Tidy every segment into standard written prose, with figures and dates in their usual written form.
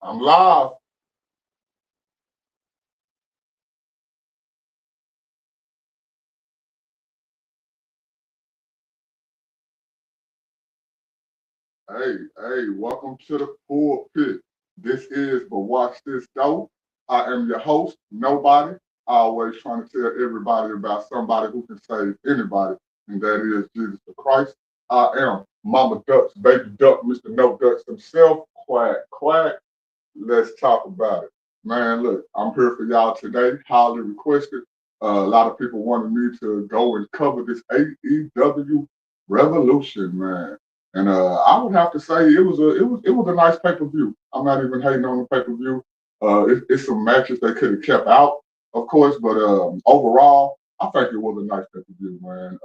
I'm live. Hey, welcome to the pulpit. This is But Watch This Though. I am your host, Nobody. Always trying to tell everybody about somebody who can save anybody, and that is Jesus the Christ. I am Mama Ducks, Baby Duck, Mr. No Ducks himself. Quack, quack. Let's talk about it. Man, look, I'm here for y'all today, highly requested. A lot of people wanted me to go and cover this A.E.W Revolution, man. And I would have to say it was a nice pay-per-view. I'm not even hating on the pay-per-view. It's some matches they could have kept out, of course, but overall, I think it was a nice pay-per-view, man.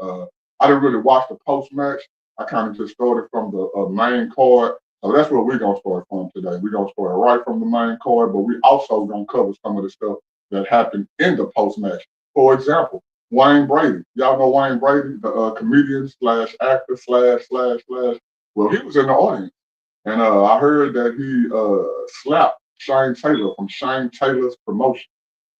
I didn't really watch the post-match. I kind of just started from the main card, so that's where we're going to start from today. We're going to start right from the main card, but we also going to cover some of the stuff that happened in the post-match. For example, Wayne Brady. Y'all know Wayne Brady, the comedian slash actor slash. Well, he was in the audience. And I heard that he slapped Shane Taylor from Shane Taylor's promotion.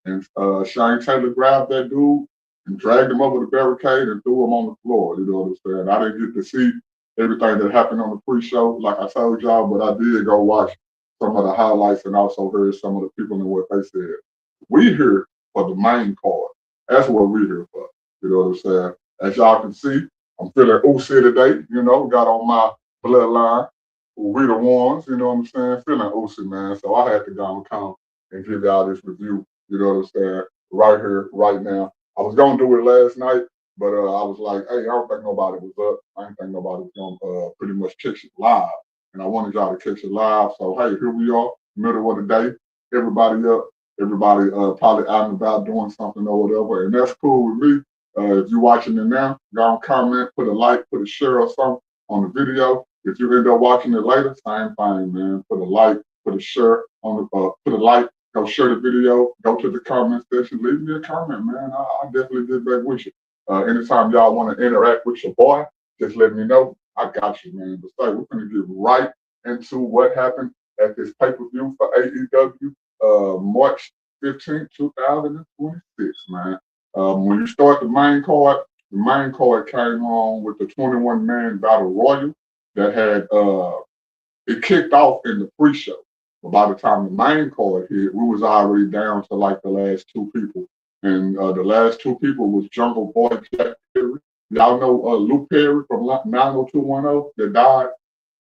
And Shane Taylor grabbed that dude and dragged him over the barricade and threw him on the floor. You know what I'm saying? I didn't get to see everything that happened on the pre-show, like I told y'all, but I did go watch some of the highlights and also heard some of the people and what they said. We here for the main card. That's what we're here for. You know what I'm saying? As y'all can see, I'm feeling oozy today. You know, got on my bloodline. We the ones, you know what I'm saying? Feeling oozy, man. So I had to go and come and give y'all this review. You know what I'm saying? Right here, right now. I was gonna do it last night, but I was like, hey, I don't think nobody was up. I didn't think nobody was gonna pretty much catch it live. And I wanted y'all to catch it live. So hey, here we are, middle of the day. Everybody up, everybody probably out and about doing something or whatever. And that's cool with me. If you're watching it now, go and comment, put a like, put a share or something on the video. If you end up watching it later, same thing, man. Put a like, put a share on the put a like. Go share the video. Go to the comment section. Leave me a comment, man. I definitely get back with you. Anytime y'all want to interact with your boy, just let me know. I got you, man. But say we're going to get right into what happened at this pay-per-view for AEW March 15th, 2026, man. When you start the main card came on with the 21-man battle royal that had it kicked off in the pre-show. But by the time the main card hit, we was already down to like the last two people. And the last two people was Jungle Boy Jack Perry. Y'all know Luke Perry from 90210 that died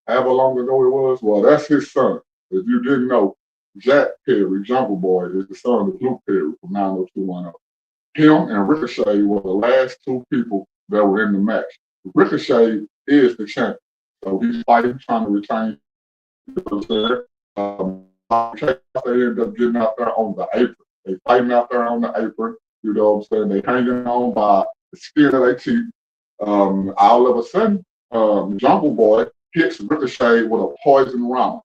however long ago it was? Well, that's his son. If you didn't know, Jack Perry, Jungle Boy, is the son of Luke Perry from 90210. Him and Ricochet were the last two people that were in the match. Ricochet is the champion. So he's fighting, trying to retain. They end up getting out there on the apron. They fighting out there on the apron. You know what I'm saying? They hanging on by the skin of their teeth. All of a sudden, Jungle Boy hits Ricochet with a poison rana.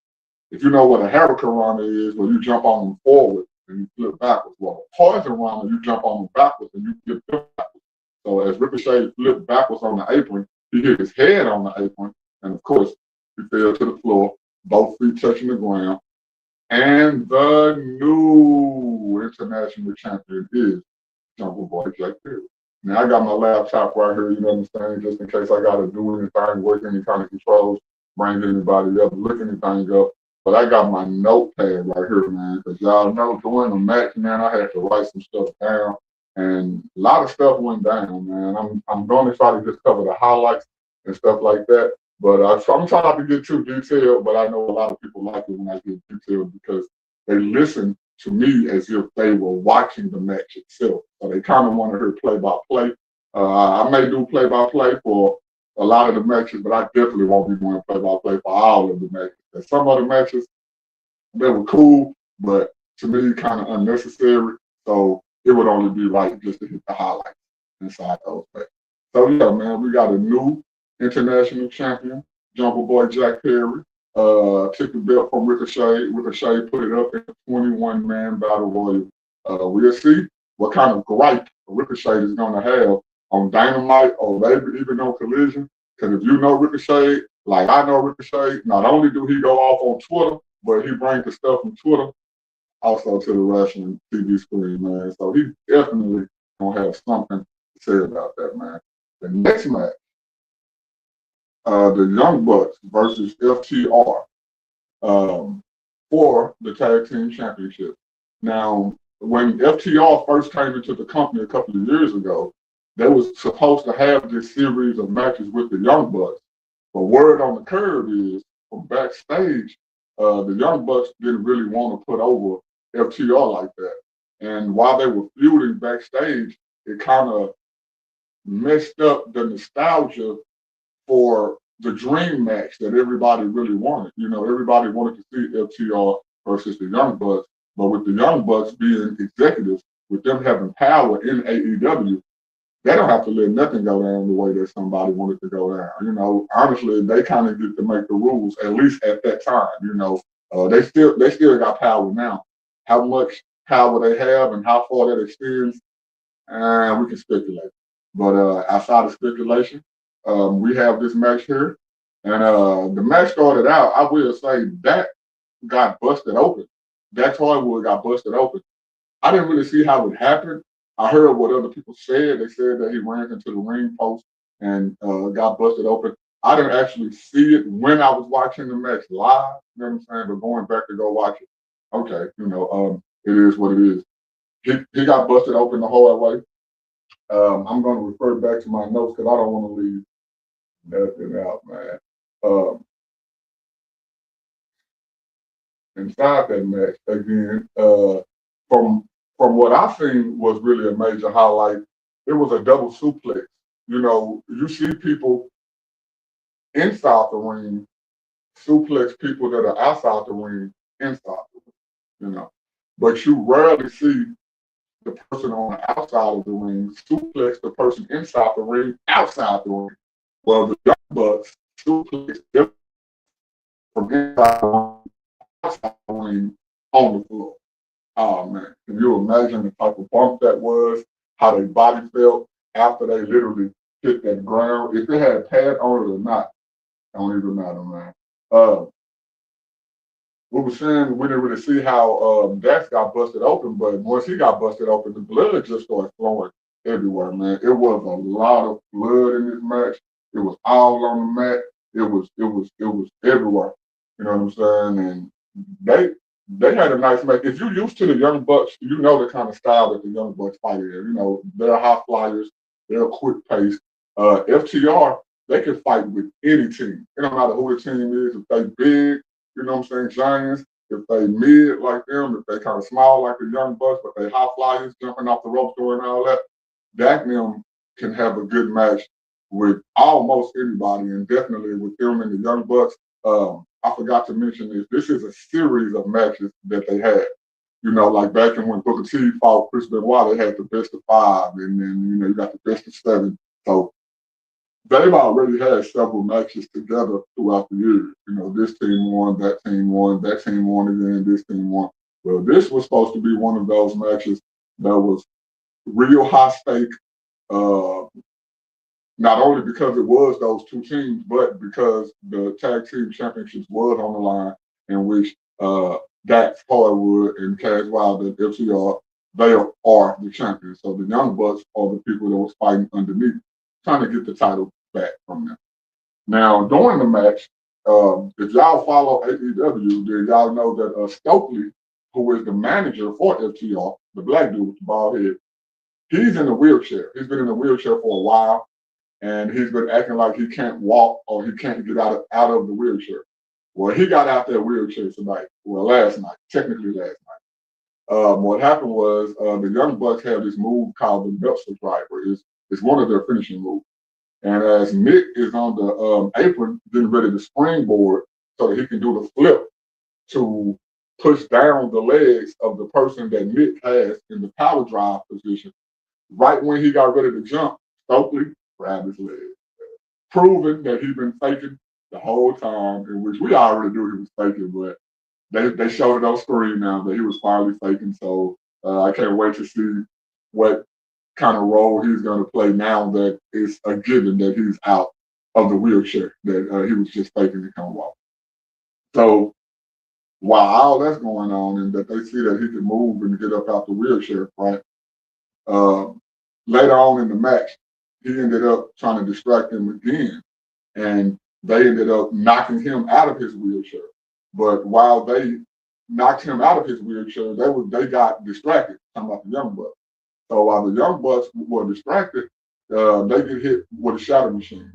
If you know what a hurricane is, where you jump on them forward and you flip backwards. Well, a poison rana, you jump on them backwards and you flip backwards. So as Ricochet flipped backwards on the apron, he hit his head on the apron, and of course, he fell to the floor, both feet touching the ground. And the new international champion is Jungle Boy Jack Perry. Now I got my laptop right here, you know what I'm saying, just in case I gotta do anything, work any kind of controls, bring anybody up, look anything up. But I got my notepad right here, man, because y'all know during the match, man, I had to write some stuff down. And a lot of stuff went down, man. I'm going to try to just cover the highlights and stuff like that. But I'm trying not to get too detailed, but I know a lot of people like it when I get detailed because they listen to me as if they were watching the match itself. So they kind of want to hear play-by-play. I may do play-by-play for a lot of the matches, but I definitely won't be doing play-by-play for all of the matches. And some of the matches, they were cool, but to me, kind of unnecessary. So it would only be right just to hit the highlights inside those matches. So yeah, man, we got a new international champion, Jungle Boy Jack Perry. Took the belt from Ricochet. Ricochet put it up in a 21-man battle royal. We'll see what kind of gripe Ricochet is going to have on Dynamite or maybe even on Collision. Because if you know Ricochet, like I know Ricochet, not only do he go off on Twitter, but he brings the stuff from Twitter also to the wrestling TV screen, man. So he definitely gonna have something to say about that, man. The next match, the Young Bucks versus FTR for the Tag Team Championship. Now, when FTR first came into the company a couple of years ago, they was supposed to have this series of matches with the Young Bucks. But word on the curve is, from backstage, the Young Bucks didn't really want to put over FTR like that. And while they were feuding backstage, it kind of messed up the nostalgia for the dream match that everybody really wanted. You know, everybody wanted to see FTR versus the Young Bucks, but with the Young Bucks being executives, with them having power in AEW, they don't have to let nothing go down the way that somebody wanted to go down. You know, honestly, they kind of get to make the rules, at least at that time. You know, they still got power now. How much power they have and how far that extends, we can speculate. But outside of speculation, we have this match here. And the match started out, I will say, that got busted open. That hardwood got busted open. I didn't really see how it happened. I heard what other people said. They said that he ran into the ring post and got busted open. I didn't actually see it when I was watching the match live, you know what I'm saying? But going back to go watch it, okay, it is what it is. He got busted open the whole way. I'm going to refer back to my notes because I don't want to leave nothing out, man. Inside that match, again, from what I seen was really a major highlight. It was a double suplex. You know, you see people inside the ring suplex people that are outside the ring inside the ring, you know. But you rarely see the person on the outside of the ring suplex the person inside the ring outside the ring. Well, the Young Bucks suplex them from inside the ring outside the ring on the floor. Oh man, can you imagine the type of bump that was, how their body felt after they literally hit that ground? If they had a pad on it or not, don't even matter, man. We were saying we didn't really see how Dax got busted open, but once he got busted open, the blood just started flowing everywhere, man. It was a lot of blood in this match. It was all on the mat. It was everywhere. You know what I'm saying? And they had a nice match. If you're used to the Young Bucks, you know the kind of style that the Young Bucks fight in. You know, they're high flyers, they're quick pace. FTR, they can fight with any team. It don't matter who the team is, if they big, you know what I'm saying, giants, if they mid like them, if they kind of small like the Young Bucks, but they high flyers jumping off the ropes doing all that, that them can have a good match with almost anybody, and definitely with them and the Young Bucks. I forgot to mention this. This is a series of matches that they had. You know, like back in when Booker T fought Chris Benoit, they had the best of 5, and then, you got the best of 7. So they've already had several matches together throughout the years. You know, this team won, that team won, that team won again, this team won. Well, this was supposed to be one of those matches that was real high stake, not only because it was those two teams, but because the tag team championships was on the line, in which Dax Hardwood and Cass Wilder and FTR, they are the champions. So the Young Bucks are the people that was fighting underneath, trying to get the title back from them. Now, during the match, if y'all follow A.E.W, then y'all know that Stokely, who is the manager for FTR, the black dude with the bald head, he's in a wheelchair. He's been in a wheelchair for a while, and he's been acting like he can't walk or he can't get out of the wheelchair. Well, he got out that wheelchair tonight. Well, last night, technically last night. What happened was the Young Bucks have this move called the Meltzer Driver. It's one of their finishing moves. And as Mick is on the apron getting ready to springboard so that he can do the flip to push down the legs of the person that Mick has in the power drive position, right when he got ready to jump, Stokely grabbed his leg, proving that he'd been faking the whole time, in which we already knew he was faking, but they showed it on screen now that he was finally faking. So I can't wait to see what kind of role he's going to play now that it's a given that he's out of the wheelchair, that he was just faking to come walk. So while all that's going on and that they see that he can move and get up out the wheelchair, right? Uh, Later on in the match, he ended up trying to distract him again, and they ended up knocking him out of his wheelchair. But while they knocked him out of his wheelchair, they got distracted. Talking about the Young Bucks. So while the Young Bucks were distracted, they get hit with a shadow machine.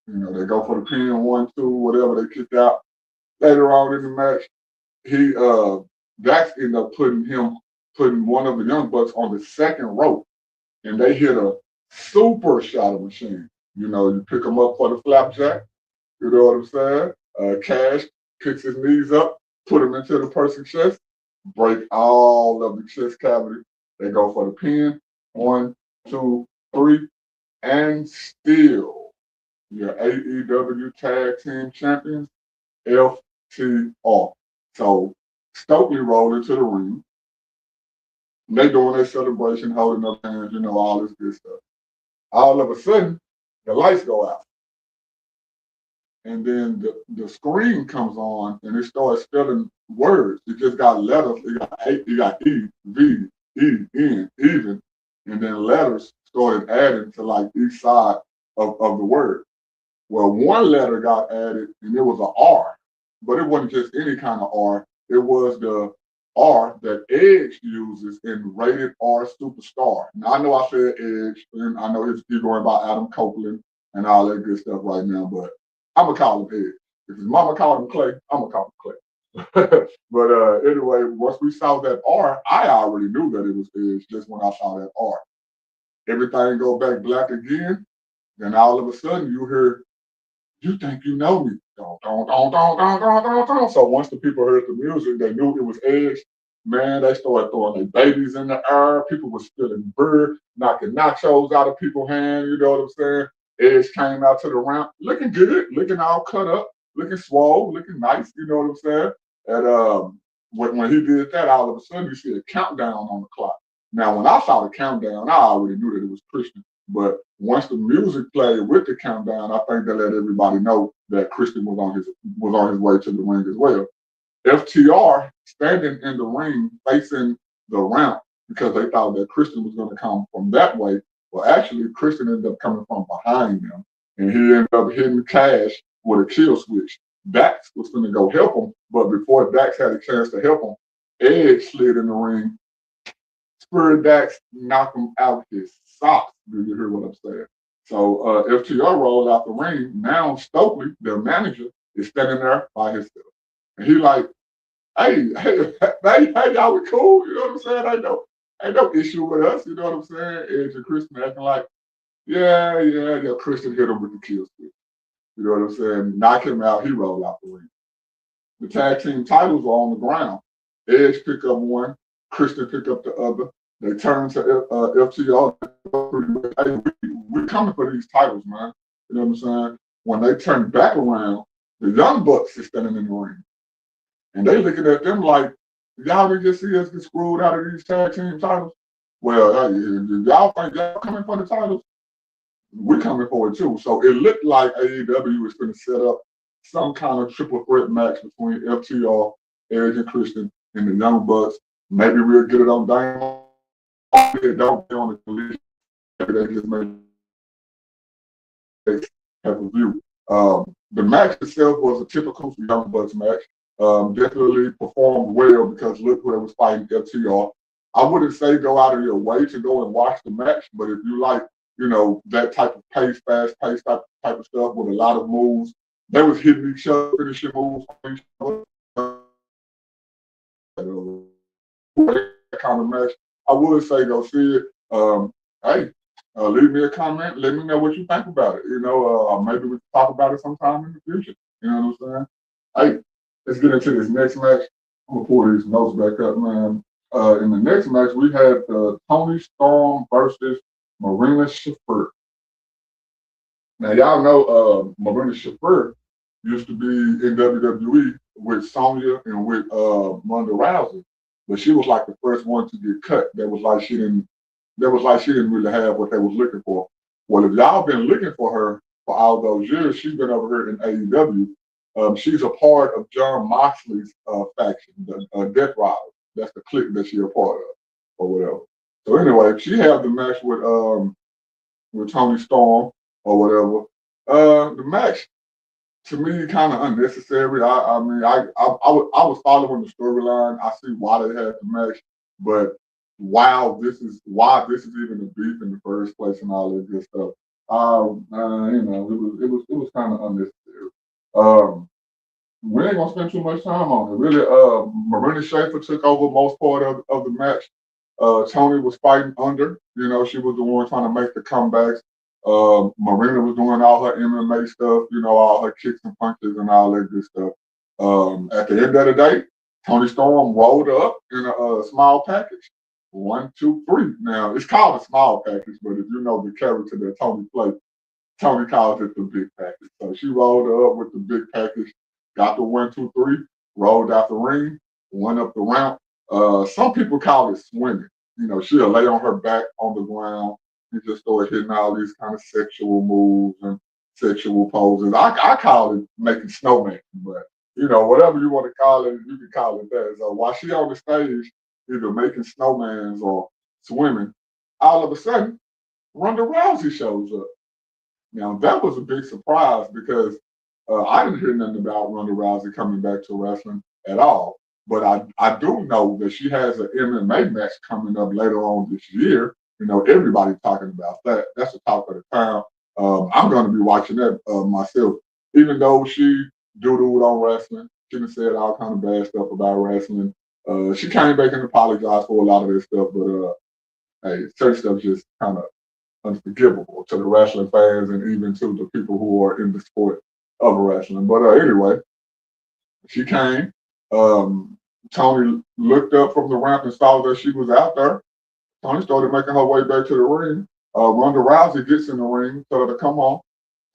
You know, they go for the pin, 1, 2, whatever. They kick out. Later on in the match, he Dax ended up putting one of the Young Bucks on the second rope, and they hit a super shadow machine. You know, you pick them up for the flapjack. You know what I'm saying? Cash picks his knees up, put him into the person's chest, break all of the chest cavity. They go for the pin. 1, 2, 3, and still your AEW Tag Team Champions, FTR. So Stokely rolled into the ring. They doing their celebration, holding up hands, you know, all this good stuff. All of a sudden, the lights go out. And then the screen comes on and it starts spelling words. It just got letters. It got E, V, E, N, even. And then letters started adding to like each side of the word. Well, one letter got added and it was an R, but it wasn't just any kind of R. It was the R that Edge uses in Rated R Superstar. Now, I know I said Edge, and I know he's going by Adam Copeland and all that good stuff right now, but I'm going to call him Edge. If his mama called him Clay, I'm going to call him Clay. But anyway, once we saw that R, I already knew that it was Edge just when I saw that R. Everything go back black again, then all of a sudden you hear, "You think you know me." Don, don, don, don, don, don, don, don. So once the people heard the music, they knew it was Edge. Man, they started throwing their babies in the air. People were spilling beer, knocking nachos out of people's hands. You know what I'm saying? Edge came out to the ramp looking good, looking all cut up, looking swole, looking nice. You know what I'm saying? And when he did that, all of a sudden you see a countdown on the clock. Now, when I saw the countdown, I already knew that it was Christian. But once the music played with the countdown, I think they let everybody know that Christian was on his way to the ring as well. FTR standing in the ring facing the ramp because they thought that Christian was going to come from that way. Well, actually, Christian ended up coming from behind them, and he ended up hitting Cash with a kill switch. Dax was going to go help him, but before Dax had a chance to help him, Edge slid in the ring. Spirit Dax knocked him out his socks. Do you hear what I'm saying? So FTR rolled out the ring. Now Stokely, their manager, is standing there by himself. And he like, hey, y'all, we cool. You know what I'm saying? Ain't no issue with us. You know what I'm saying? Edge and Christian acting like, yeah. Christian hit him with the kill switch. You know what I'm saying? Knock him out. He rolled out the ring. The tag team titles are on the ground. Edge pick up one. Christian pick up the other. They turn to FTR. Hey, we're coming for these titles, man. You know what I'm saying? When they turn back around, the Young Bucks is standing in the ring. And they looking at them like, y'all didn't just see us get screwed out of these tag team titles? Well, y'all think y'all coming for the titles? We're coming for it too. So it looked like AEW was going to set up some kind of triple threat match between FTR, Edge and Christian, and the Young Bucks. Maybe we'll get it on Dynamite. Don't be on the collision. Maybe they just make have a view. The match itself was a typical Young Bucks match. Definitely performed well because look who was fighting FTR. I wouldn't say go out of your way to go and watch the match, but if you like, you know, that type of pace, fast pace type of stuff with a lot of moves, they was hitting each other, finishing moves on each other. That kind of match. I would say go see it. Hey, leave me a comment. Let me know what you think about it. You know, maybe we can talk about it sometime in the future. You know what I'm saying? Hey, let's get into this next match. I'm gonna pull these notes back up, man. In the next match, we had Toni Storm versus Marina Shafir. Now, y'all know Marina Shafir used to be in WWE with Sonya and with Ronda Rousey, but she was like the first one to get cut. That was like she didn't really have what they was looking for. Well, if y'all been looking for her for all those years, she's been over here in AEW. She's a part of John Moxley's faction, the Death Riders. That's the clique that she's a part of, or whatever. So anyway, she had the match with Tony Storm or whatever. The match to me kind of unnecessary. I was following the storyline. I see why they had the match, but why this is even a beef in the first place and all that good stuff. It was kind of unnecessary. Um, we ain't gonna spend too much time on it. Really, Marina Shafir took over most part of the match. Tony was fighting under. She was the one trying to make the comebacks. Marina was doing all her MMA stuff, all her kicks and punches and all that good stuff. At the end of the day, Tony Storm rolled up in a small package. 1, 2, 3. Now, it's called a small package, but if you know the character that Tony played, Tony calls it the big package. So she rolled up with the big package, got the 1, 2, 3, rolled out the ring, went up the ramp. Some people call it swimming. She'll lay on her back on the ground and just start hitting all these kind of sexual moves and sexual poses. I call it making snowman, but whatever you want to call it, you can call it that. So while she on the stage, either making snowmans or swimming, all of a sudden, Ronda Rousey shows up. Now, that was a big surprise because I didn't hear nothing about Ronda Rousey coming back to wrestling at all. But I do know that she has an MMA match coming up later on this year. Everybody's talking about that. That's the talk of the town. I'm going to be watching that myself. Even though she doo-dooed on wrestling, she done said all kind of bad stuff about wrestling. She came back and apologized for a lot of that stuff, but hey, certain stuff just kind of unforgivable to the wrestling fans and even to the people who are in the sport of wrestling. But anyway, she came. Tony looked up from the ramp and saw that she was out there. Tony started making her way back to the ring. Ronda Rousey gets in the ring, told her to come on.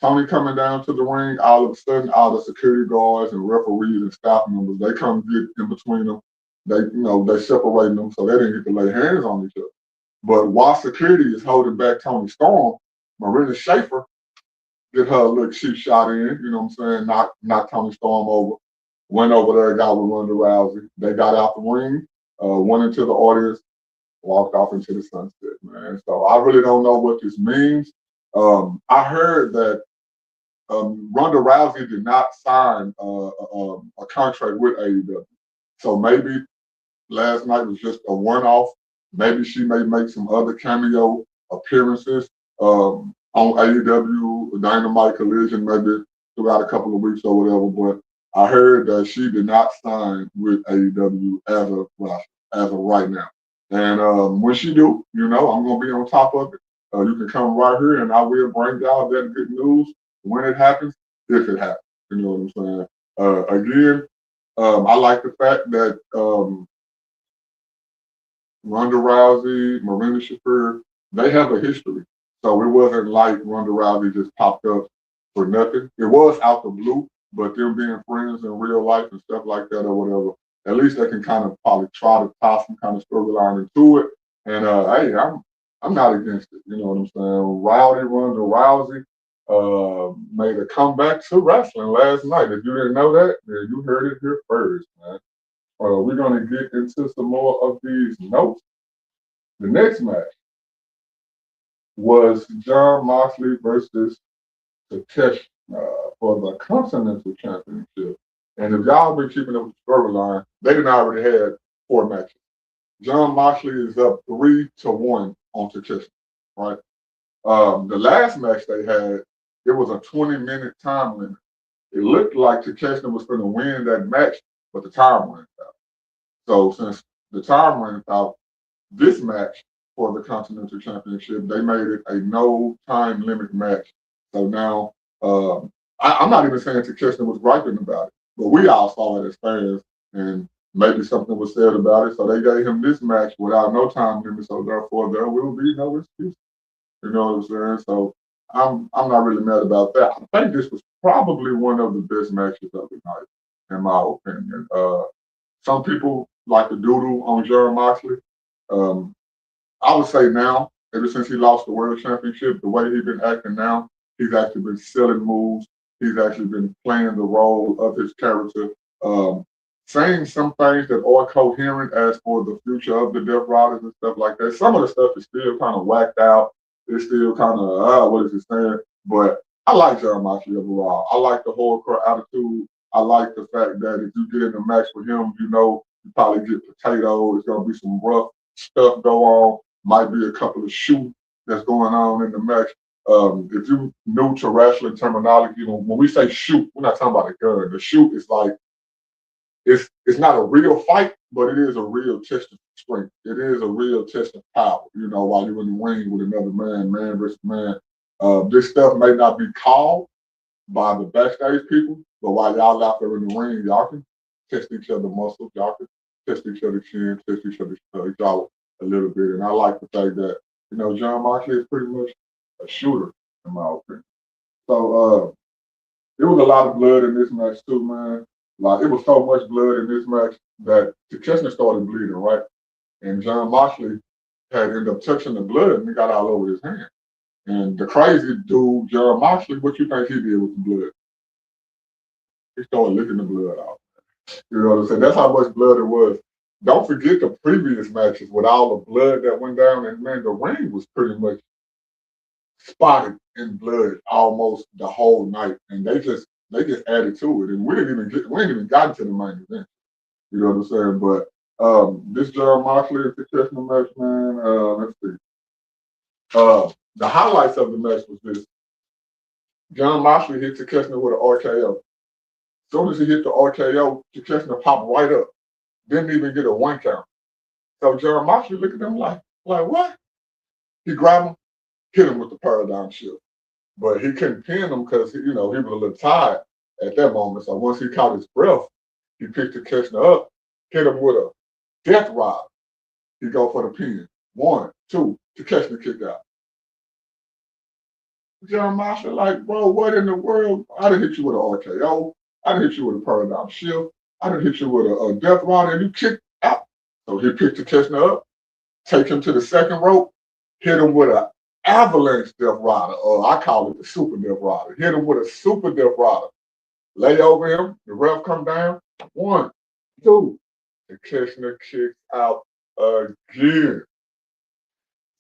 Tony coming down to the ring, all of a sudden, all the security guards and referees and staff members, they come get in between them. They separate them so they didn't get to lay hands on each other. But while security is holding back Tony Storm, Marina Shafir did her little cheap shot in, you know what I'm saying, knocked Tony Storm over, went over there, got with Ronda Rousey. They got out the ring, went into the audience, walked off into the sunset, man. So I really don't know what this means. I heard that Ronda Rousey did not sign a contract with AEW. So maybe last night was just a one-off. Maybe she may make some other cameo appearances on AEW, Dynamite Collision, maybe throughout a couple of weeks or whatever. But I heard that she did not sign with AEW as of right now. And when she do, I'm going to be on top of it. You can come right here and I will bring y'all that good news when it happens, if it happens. You know what I'm saying? Again, I like the fact that Ronda Rousey, Marina Shafir, they have a history. So it wasn't like Ronda Rousey just popped up for nothing. It was out the blue, but them being friends in real life and stuff like that or whatever, at least they can kind of probably try to tie some kind of storyline into it. And hey, I'm not against it. You know what I'm saying? Rowdy Ronda Rousey made a comeback to wrestling last night. If you didn't know that, then you heard it here first, man. We're going to get into some more of these notes. The next match was Jon Moxley versus Takeshi for the Continental Championship. And if y'all been keeping up with the storyline, they done already had 4 matches. Jon Moxley is up 3-1 on Takeshi, right? The last match they had, it was a 20-minute time limit. It looked like Takeshi was going to win that match, but the time ran out. So since the time ran out, this match for the Continental Championship, they made it a no time limit match. So now, I'm not even saying Takeshi was griping about it, but we all saw it as fans, and maybe something was said about it. So they gave him this match without no time limit. So therefore, there will be no excuse. You know what I'm saying? So I'm not really mad about that. I think this was probably one of the best matches of the night, in my opinion. Some people like to doodle on Jon Moxley. I would say now, ever since he lost the World Championship, the way he's been acting now, he's actually been selling moves. He's actually been playing the role of his character, saying some things that are coherent as for the future of the Death Riders and stuff like that. Some of the stuff is still kind of whacked out. It's still kind of, what is it saying? But I like John Moxley overall. I like the hardcore attitude. I like the fact that if you get in a match with him, you know you probably get potato. It's going to be some rough stuff go on. Might be a couple of shoot that's going on in the match. If you're new to wrestling terminology, you know, when we say shoot, we're not talking about a gun. The shoot is like, it's not a real fight, but it is a real test of strength. It is a real test of power, you know, while you're in the ring with another man, man versus man. This stuff may not be called by the backstage people, but while y'all out there in the ring, y'all can test each other's muscles, y'all can test each other's chin, test each other's jaw a little bit. And I like the fact that, you know, John Moxley is pretty much a shooter, in my opinion. So there was a lot of blood in this match too, man. Like it was so much blood in this match that Chestnut started bleeding, right? And John Moxley had ended up touching the blood and it got all over his hand. And the crazy dude, John Moxley, what you think he did with the blood? He started licking the blood out. You know what I'm saying? That's how much blood it was. Don't forget the previous matches with all the blood that went down, and man, the ring was pretty much spotted in blood almost the whole night, and they just added to it, and we ain't even gotten to the main event. You know what I'm saying? But this John Moxley and Chestnut match, man. Let's see. The highlights of the match was this: John Moxley hit Chestnut with an RKO. As soon as he hit the RKO, Chestnut popped right up. Didn't even get a 1 count. So John Moxley looked at him like what? He grabbed him, hit him with the paradigm shift. But he couldn't pin him because, you know, he was a little tired at that moment. So once he caught his breath, he picked the Chestnut up, hit him with a death rod. He go for the pin. 1, 2, the Chestnut kicked out. John Moxley like, bro, what in the world? I done hit you with an RKO. I done hit you with a paradigm shift. I done hit you with a death rod and you kicked out. So he picked the Chestnut up, take him to the second rope, hit him with an avalanche death rider, or I call it the super death rider. Hit him with a super death rider. Lay over him, the ref come down. 1, 2. The Chestnut kicks out again.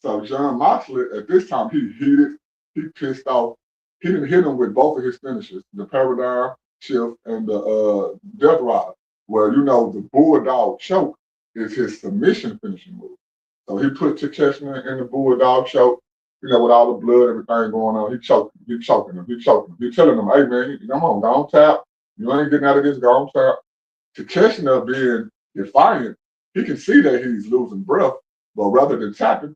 So John Moxley, at this time, he heated, he pissed off. He didn't hit him with both of his finishes, the paradigm shift and the death rider, where, you know, the bulldog choke is his submission finishing move. So he put Chestnut in the bulldog choke, you know, with all the blood, everything going on. He choking him. He telling him, hey, man, come on, go on tap. You ain't getting out of this, go on tap. Chestnut being defiant, he can see that he's losing breath, but rather than tapping,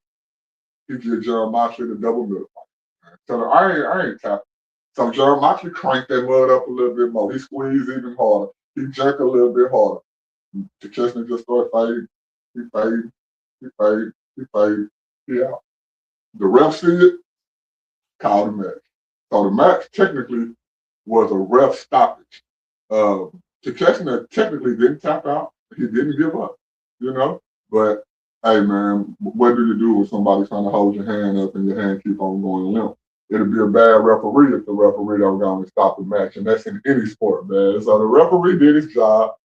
he gives John Moxley the double middle fight. So I ain't tapping. So John Moxley cranked that mud up a little bit more. He squeezed even harder. He jerked a little bit harder. Chestnut just started fighting. He faded. He out. The ref see it, called the match. So the match technically was a ref stoppage. Chestnut technically didn't tap out. He didn't give up, you know. But hey, man, what do you do when somebody's trying to hold your hand up and your hand keep on going limp? It'll be a bad referee if the referee don't go and stop the match, and that's in any sport, man. So the referee did his job.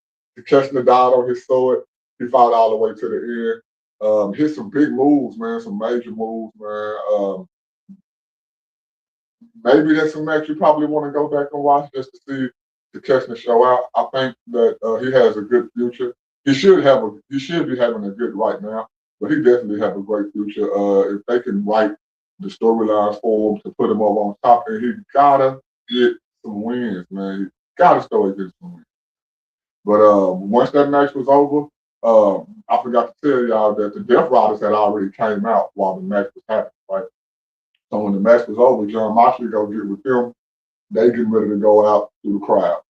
Chestnut died on his sword. He fought all the way to the end. Hit some big moves, man, some major moves, man. Maybe that's a match you probably want to go back and watch just to see the Chestnut show out. I think that he has a good future. He should be having a good right now, but he definitely have a great future. If they can write the storylines for him to put him up on top, and he gotta get some wins, man. He gotta start getting some wins. But once that match was over, I forgot to tell y'all that the Death Riders had already came out while the match was happening, right? So when the match was over, John Moxley go get with them. They getting ready to go out through the crowd.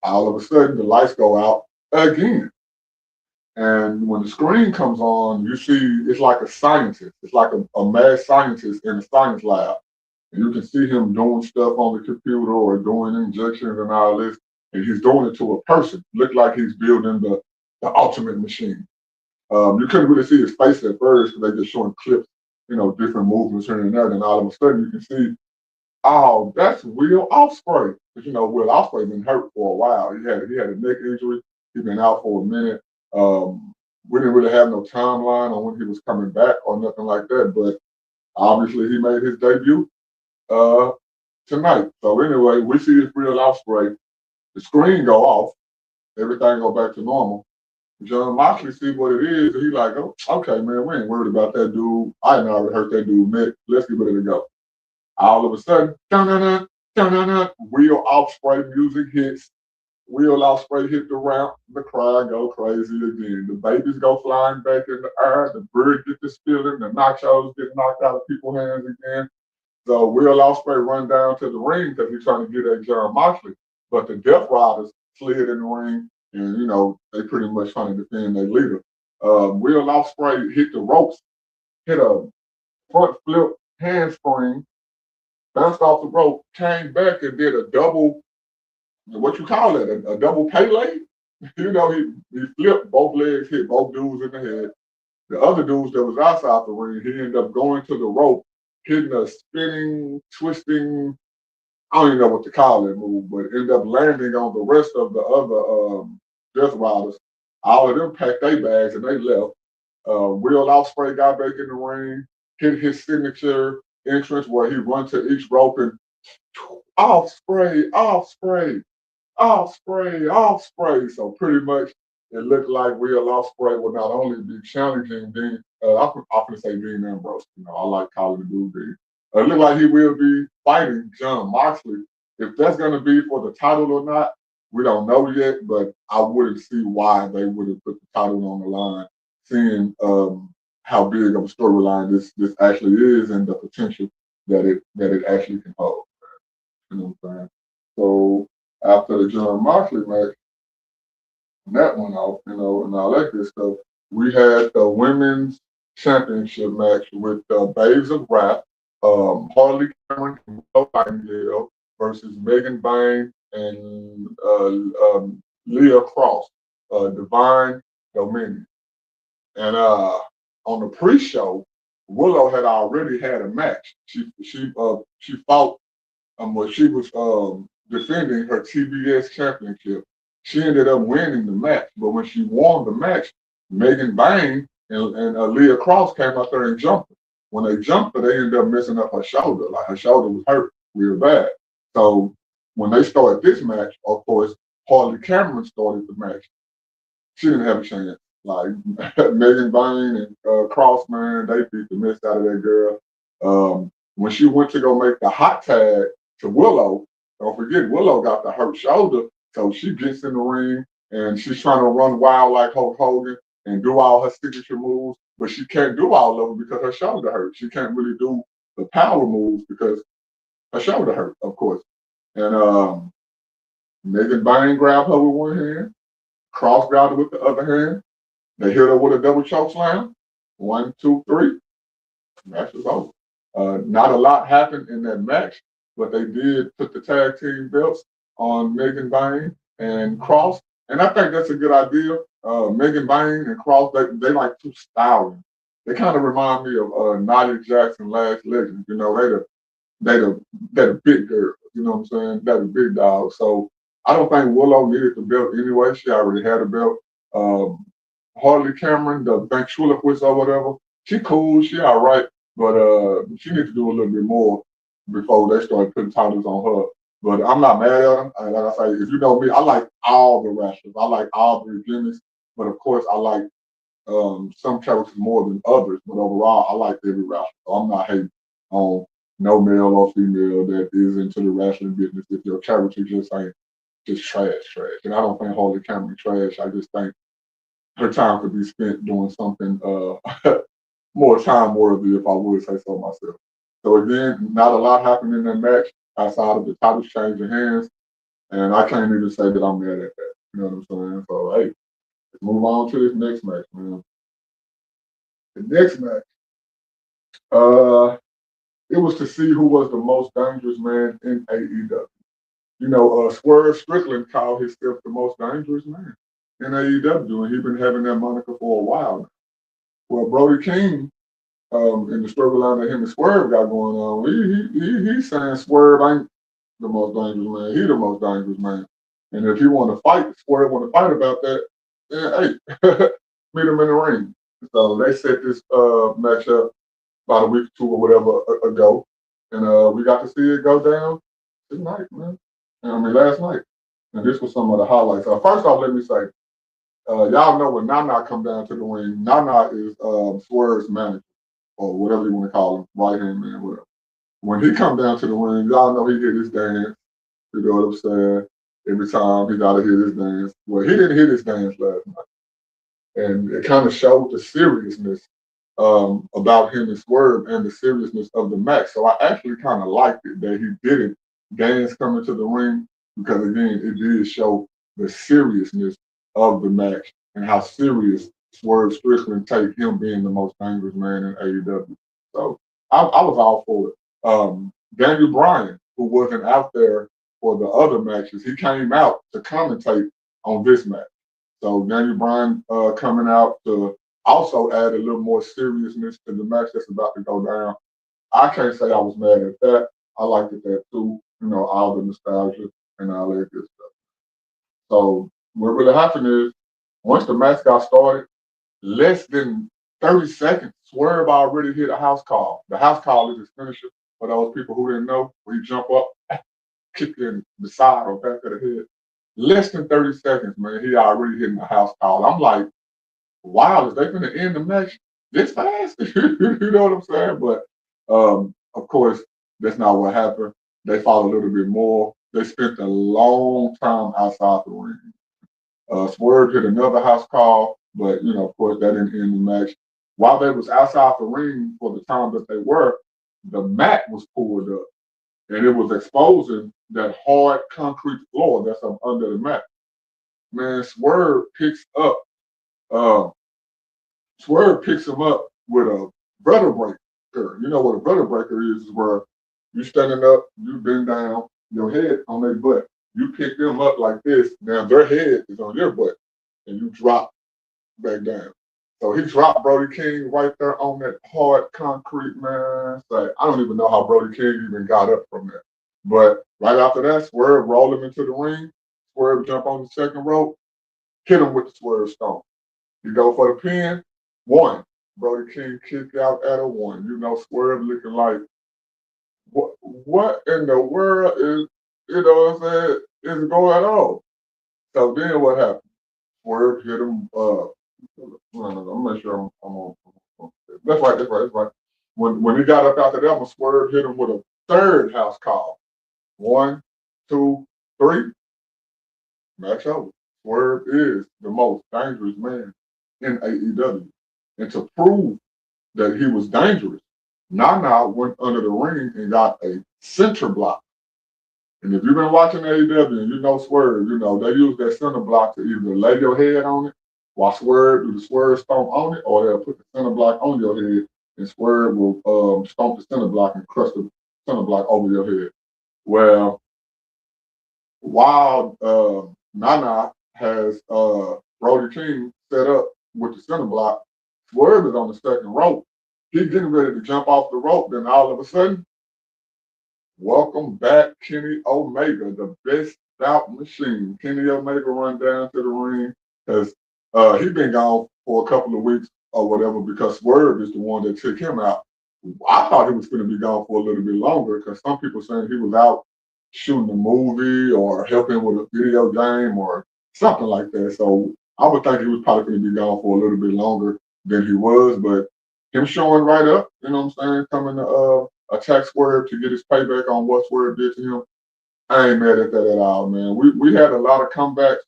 All of a sudden, the lights go out again. And when the screen comes on, you see it's like a scientist. It's like a mad scientist in a science lab. And you can see him doing stuff on the computer or doing injections and all this. And he's doing it to a person. Looked like he's building the ultimate machine. You couldn't really see his face at first because they just showing clips, you know, different movements here and there. And all of a sudden you can see Oh, that's Will Ospreay. But Will Ospreay been hurt for a while. He had a neck injury. He been out for a minute. We didn't really have no timeline on when he was coming back or nothing like that. But obviously, he made his debut uh, tonight. So anyway, we see this Will Ospreay. The screen go off. Everything go back to normal. John Moxley see what it is, and he like, oh, okay, man, we ain't worried about that dude. I ain't already hurt that dude, man. Let's get ready to go. All of a sudden, dun-dun-dun, dun-dun-dun, Will Ospreay music hits. Will Ospreay hit the ramp. The crowd go crazy again. The babies go flying back in the air. The bird get the spilling. The nachos get knocked out of people's hands again. So Will Ospreay run down to the ring because he's trying to get at John Moxley. But the Death Riders slid in the ring, and they pretty much trying to defend their leader. Will Ospreay hit the ropes, hit a front flip handspring, bounced off the rope, came back and did a double, what you call it, a double Pele. He flipped, both legs hit both dudes in the head. The other dudes that was outside the ring, he ended up going to the rope, hitting a spinning, twisting, I don't even know what to call that move, but ended up landing on the rest of the other Death Riders. All of them packed their bags and they left. Will Ospreay got back in the ring, hit his signature entrance where he run to each rope and Ospreay, Ospreay, Ospreay, Ospreay. So pretty much it looked like Will Ospreay will not only be challenging Dean, I'm going to say Dean Ambrose. I like calling the dude Dean. It looked like he will be fighting John Moxley. If that's going to be for the title or not, we don't know yet, but I wouldn't see why they would have put the title on the line, seeing how big of a storyline this actually is and the potential that it actually can hold. You know what I'm saying? So after the John Moxley match, that went off, and all that good stuff. We had the women's championship match with Babes of Wrath, Harley Cameron and Willow Nightingale versus Megan Bayne and Leah Cross, Divine Dominion. And on the pre-show, Willow had already had a match. She fought when she was defending her TBS championship. She ended up winning the match, but when she won the match, Megan Bayne and Leah Cross came out there and jumped her. When they jumped her, they ended up messing up her shoulder. Like her shoulder was hurt real bad. So when they started this match, of course, Harley Cameron started the match. She didn't have a chance. Like Megan Bayne and Cross, man, they beat the mess out of that girl. When she went to go make the hot tag to Willow, don't forget Willow got the hurt shoulder, so she gets in the ring and she's trying to run wild like Hulk Hogan and do all her signature moves, but she can't do all of them because her shoulder hurts. She can't really do the power moves because her shoulder hurt, of course. And Megan Bayne grabbed her with one hand, Cross grabbed her with the other hand. They hit her with a double choke slam. 1, 2, 3. Match was over. Not a lot happened in that match, but they did put the tag team belts on Megan Bayne and Cross, and I think that's a good idea. Megan Bayne and Cross, they like two styling. They kind of remind me of Nia Jackson, Last Legend. They're the big girls. You know what I'm saying? They're the big dogs. So I don't think Willow needed the belt anyway. She already had a belt. Harley Cameron, the ventriloquist or whatever, she cool, she all right, but she needs to do a little bit more before they start putting titles on her. But I'm not mad at her. Like I say, if you know me, I like all the wrestlers. I like all the gimmicks, but of course I like some characters more than others. But overall, I like every wrestler. So I'm not hating on no male or female that is into the wrestling business if your character just ain't just trash. And I don't think Harley Cameron trash. I just think her time could be spent doing something more time worthy, if I would say so myself. So again, not a lot happened in that match outside of the titles changing hands, and I can't even say that I'm mad at that. You know what I'm saying? So hey, let's move on to this next match, man. The next match, it was to see who was the most dangerous man in AEW. Swerve Strickland called himself the most dangerous man in AEW, and he's been having that moniker for a while now. Well, Brody King in the storyline that him and Swerve got going on, he's saying Swerve ain't the most dangerous man. He the most dangerous man. And if he want to fight, Swerve want to fight about that, then hey, meet him in the ring. So they set this match up about a week or two or whatever ago, and we got to see it go down tonight, man. I mean, last night. And this was some of the highlights. First off, let me say, y'all know when Nana come down to the ring, Nana is Swerve's manager or whatever you want to call him, right hand man, whatever. When he come down to the ring, y'all know he hit his dance. You know what I'm saying? Every time he gotta hit his dance. Well, he didn't hit his dance last night, and it kind of showed the seriousness about him and Swerve and the seriousness of the match. So I actually kind of liked it that he didn't dance coming to the ring because again, it did show the seriousness of the match and how serious Swerve Strickland take him being the most dangerous man in AEW. So I was all for it. Daniel Bryan, who wasn't out there for the other matches, he came out to commentate on this match. So Daniel Bryan coming out to also add a little more seriousness to the match that's about to go down. I can't say I was mad at that. I liked it that too. You know, all the nostalgia and all that good stuff. So what really happened is once the match got started, less than 30 seconds, Swerve already hit a house call. The house call is his finisher for those people who didn't know. Where you jump up, kick you in the side or back of the head. Less than 30 seconds, man, he already hitting the house call. I'm like, wow, is they going to end the match this fast? You know what I'm saying? But of course, that's not what happened. They fought a little bit more. They spent a long time outside the ring. Swerve hit another house call, but you know, of course, that didn't end the match. While they was outside the ring for the time that they were, the mat was pulled up, and it was exposing that hard concrete floor that's up under the mat. Man, uh, Swerve picks him up with a vertebrae breaker. You know what a vertebrae breaker is where you standing up, you bend down, your head on their butt. You pick them up like this. Now their head is on your butt, and you drop back down. So he dropped Brody King right there on that hard concrete, man. So I don't even know how Brody King even got up from that. But right after that, Swerve rolled him into the ring. Swerve jump on the second rope, hit him with the Swerve Stone. You go for the pin, one. Brody King kicked out at a one. You know, Swerve looking like, what in the world is, you know what I'm saying, is going on? So then what happened? Swerve hit him, I'm not sure I'm on. That's right. When he got up after that one, Swerve hit him with a third house call. 1, 2, 3, match over. Swerve is the most dangerous man in AEW. And to prove that he was dangerous, Nana went under the ring and got a center block. And if you've been watching AEW and you know Swerve, you know they use that center block to either lay your head on it while Swerve do the Swerve stomp on it, or they'll put the center block on your head and Swerve will stomp the center block and crush the center block over your head. Well, while Nana has Brody King set up with the center block, Swerve is on the second rope. He's getting ready to jump off the rope. Then all of a sudden, welcome back, Kenny Omega, the best bout machine. Kenny Omega run down to the ring because he's been gone for a couple of weeks or whatever because Swerve is the one that took him out. I thought he was going to be gone for a little bit longer because some people saying he was out shooting a movie or helping with a video game or something like that. So I would think he was probably going to be gone for a little bit longer than he was, but him showing right up, you know what I'm saying, coming to attack Swerve to get his payback on what Swerve did to him. I ain't mad at that at all, man. We had a lot of comebacks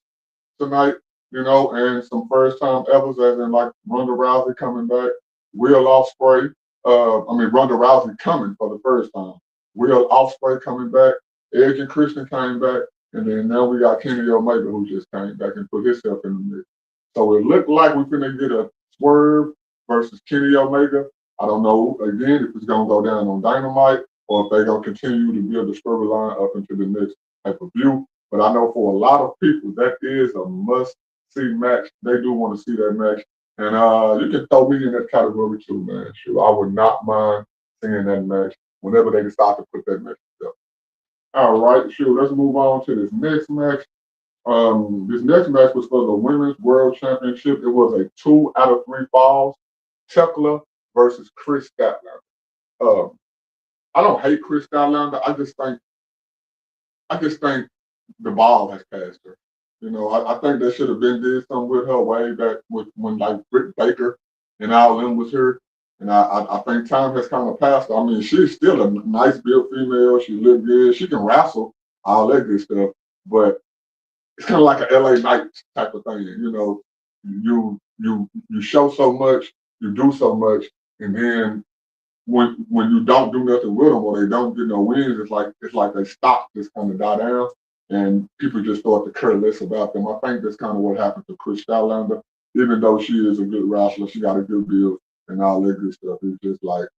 tonight, you know, and some first time evers, as in like Ronda Rousey coming back, Will Ospreay. Ronda Rousey coming for the first time. Will Ospreay coming back. Edge and Christian came back, and then now we got Kenny Omega who just came back and put himself in the mix. So it looked like we're gonna get a Swerve versus Kenny Omega. I don't know again if it's gonna go down on Dynamite or if they're gonna continue to build the storyline up into the next pay-per-view. But I know for a lot of people that is a must-see match. They do want to see that match. And you can throw me in that category too, man. Sure, I would not mind seeing that match whenever they decide to put that match together. All right, sure. Let's move on to this next match. This next match was for the Women's World Championship. It was a 2 out of 3 falls. Tekla versus Chris Statlander. Um, I don't hate Chris Statlander. I just think the ball has passed her. I think they should have been did something with her way back when like Britt Baker and all them was here. And I think time has kind of passed her. I mean, she's still a nice built female. She look good. She can wrestle, all that good stuff. But it's kind of like an LA Knight type of thing. You show so much, you do so much, and then when you don't do nothing with them or they don't get no wins, it's like they stop, just kind of die down, and people just start to care less about them. I think that's kind of what happened to Chris Statlander. Even though she is a good wrestler, she got a good build and all that good stuff. It's just like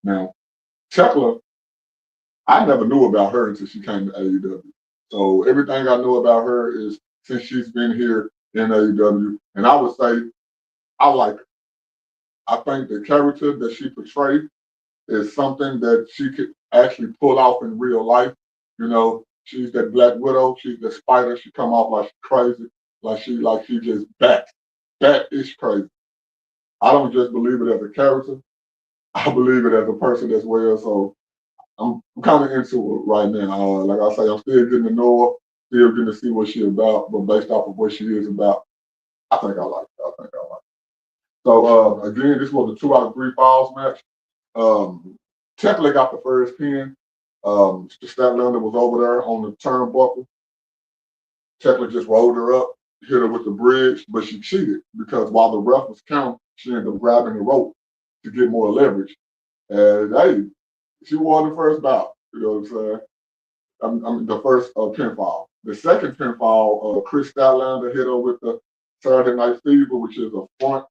now Tekla, I never knew about her until she came to AEW. So everything I know about her is since she's been here in AEW, and I would say I like her. I think the character that she portrayed is something that she could actually pull off in real life. She's that Black Widow. She's the spider. She come off like she's crazy, like she just bat is crazy. I don't just believe it as a character. I believe it as a person as well. So I'm kind of into it right now. Like I say, I'm still getting to know her, still getting to see what she's about. But based off of what she is about, I think I like it. I think I like it. So again, this was a 2 out of 3 falls match. Tekla got the first pin. Statlander was over there on the turnbuckle. Tekla just rolled her up, hit her with the bridge, but she cheated because while the ref was counting, she ended up grabbing the rope to get more leverage. And hey, she won the first bout. You know what I'm saying? I mean the first pinfall. The second pinfall, Chris Statlander hit her with the Saturday Night Fever, which is a front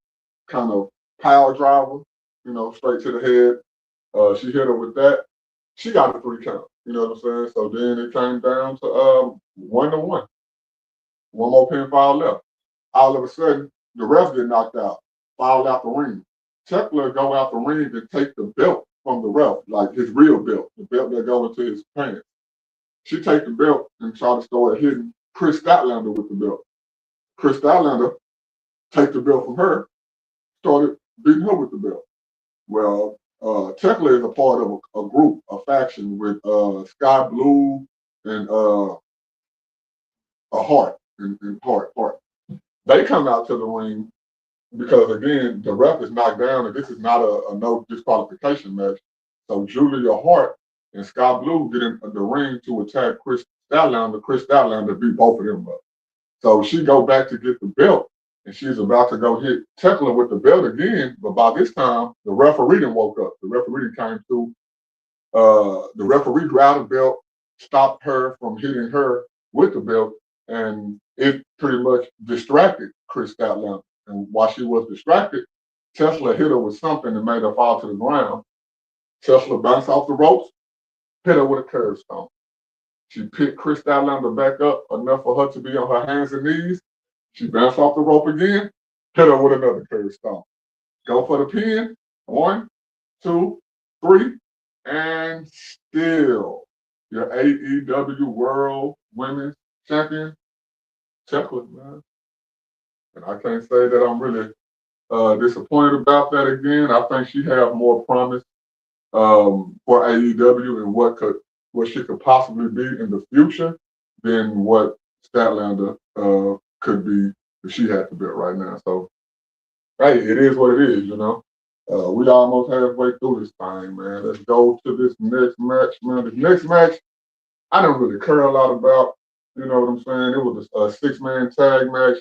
kind of power driver, straight to the head. She hit her with that. She got a 3 count. You know what I'm saying? So then it came down to 1-1. One more pinfall left. All of a sudden, the ref get knocked out, fouled out the ring. Tekla go out the ring and take the belt from the ref, like his real belt, the belt that go into his pants. She take the belt and try to start hitting Chris Statlander with the belt. Chris Statlander take the belt from her, started beating her with the belt. Well, Tekla is a part of a group, a faction with Sky Blue and a Heart and Heart. They come out to the ring because again, the ref is knocked down, and this is not a no disqualification match. So Julia Hart and Sky Blue get in the ring to attack Chris Statlander. Chris Statlander beat both of them up. So she go back to get the belt, and she's about to go hit Tekla with the belt again. But by this time, the referee done woke up. The referee came through. The referee grabbed the belt, stopped her from hitting her with the belt, and it pretty much distracted Chris Statlander. And while she was distracted, Tesla hit her with something that made her fall to the ground. Tesla bounced off the ropes, hit her with a curve stone. She picked Chris Statlander back up enough for her to be on her hands and knees. She bounced off the rope again, hit her with another curve stone. Go for the pin. 1, 2, 3, and still your A.E.W World Women's Champion, Tekla, man. And I can't say that I'm really disappointed about that again. I think she has more promise for AEW and what she could possibly be in the future than what Statlander could be if she had to be right now. So hey, it is what it is. We almost halfway through this thing, man. Let's go to this next match, man. This next match, I don't really care a lot about. You know what I'm saying? It was a 6-man tag match.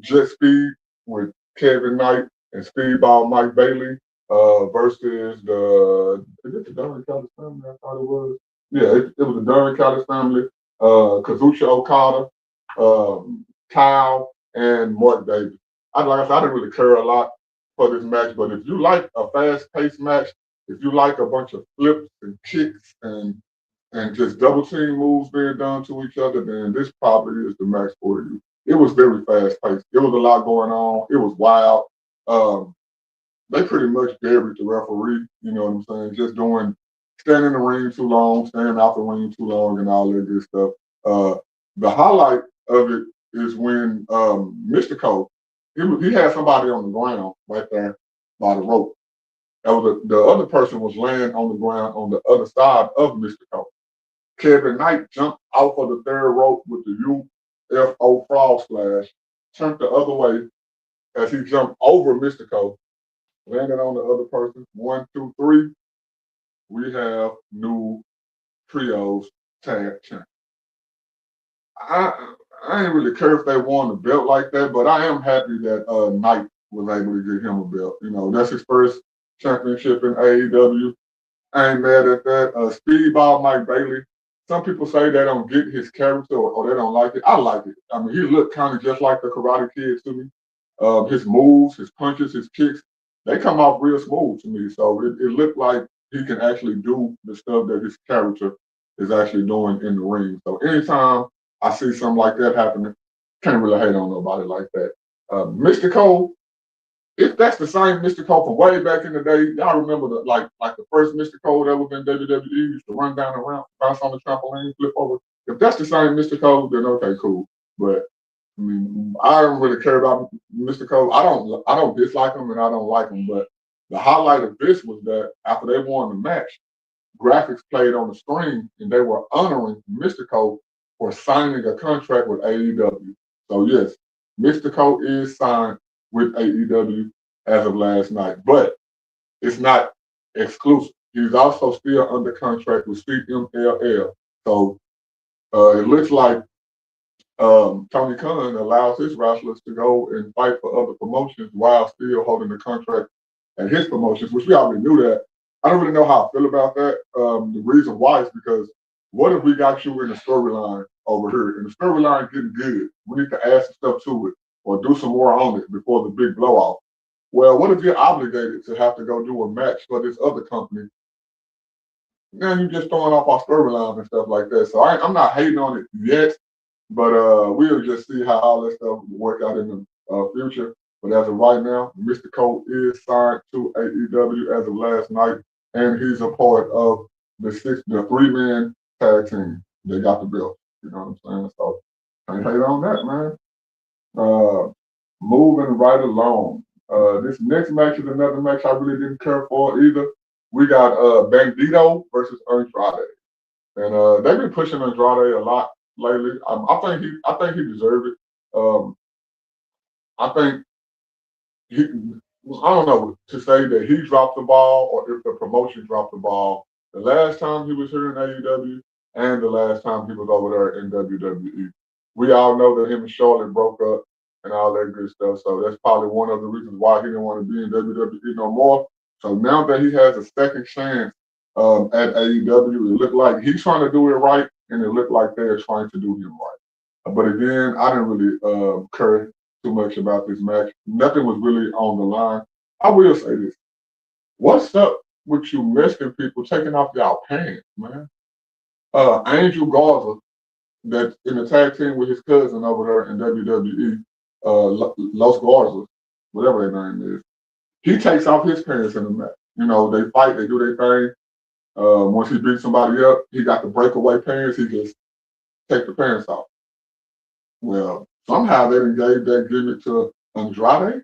Jet Speed with Kevin Knight and Speedball Mike Bailey versus is it the Darren Callis family? I thought it was. Yeah, it was the Darren Callis family. Kazuchika Okada, Kyle, and Mark Davis. Like I said, I didn't really care a lot for this match, but if you like a fast-paced match, if you like a bunch of flips and kicks and just double team moves being done to each other, then this probably is the match for you. it was very fast paced. There was a lot going on. It was wild. Um, they pretty much buried the referee. You know what I'm saying? Just doing standing in the ring too long, standing out the ring too long, and all that good stuff. Uh, the highlight of it is when Mr. Cole, he had somebody on the ground right there by the rope. That was the other person was laying on the ground on the other side of Mr. Cole. Kevin Knight jumped off of the third rope with the UFO frog splash, turned the other way as he jumped over Mr. Cole, landed on the other person. 1, 2, 3. We have new trios tag champ. I I ain't really care if they won the belt like that, but I am happy that Knight was able to get him a belt. You know, that's his first championship in AEW. I ain't mad at that. Speedball Mike Bailey. Some people say they don't get his character or they don't like it. I like it. I mean, he looked kind of just like the Karate Kid to me. His moves, his punches, his kicks, they come off real smooth to me. So it looked like he can actually do the stuff that his character is actually doing in the ring. So anytime I see something like that happening, can't really hate on nobody like that. Mr. Cole, if that's the same Mr. Cole from way back in the day, y'all remember like the first Mr. Cole that was in WWE used to run down around, bounce on the trampoline, flip over. If that's the same Mr. Cole, then okay, cool. But I mean, I don't really care about Mr. Cole. I don't dislike him and I don't like him. But the highlight of this was that after they won the match, graphics played on the screen and they were honoring Mr. Cole for signing a contract with AEW. So yes, Mr. Cole is signed with AEW as of last night, but it's not exclusive. He's also still under contract with CMLL. So it looks like Tony Khan allows his wrestlers to go and fight for other promotions while still holding the contract at his promotions, which we already knew that. I don't really know how I feel about that. The reason why is because what if we got you in the storyline over here and the storyline getting good? We need to add some stuff to it or do some more on it before the big blow off. Well, what if you're obligated to have to go do a match for this other company? Now you're just throwing off our storylines and stuff like that. So I'm not hating on it yet. But we'll just see how all that stuff will work out in the future. But as of right now, Mr. Cole is signed to AEW as of last night, and he's a part of the 3-man tag team. They got the belt. You know what I'm saying? So can't hate on that, man. Moving right along. This next match is another match I really didn't care for either. We got Bandito versus Andrade, and they've been pushing Andrade a lot lately. I think he deserved it. I think he. I don't know to say that he dropped the ball or if the promotion dropped the ball. The last time he was here in AEW and the last time he was over there in WWE. We all know that him and Charlotte broke up and all that good stuff. So that's probably one of the reasons why he didn't want to be in WWE no more. So now that he has a second chance at AEW, it looked like he's trying to do it right, and it looked like they're trying to do him right. But again, I didn't really care too much about this match. Nothing was really on the line. I will say this. What's up with you Mexican people taking off y'all pants, man? Angel Garza, that's in the tag team with his cousin over there in WWE, Los Garzas, whatever their name is, he takes off his pants in the match. You know, they fight, they do their thing. Once he beats somebody up, he got the breakaway pants, he just take the pants off. Well, somehow they gave that gimmick to Andrade,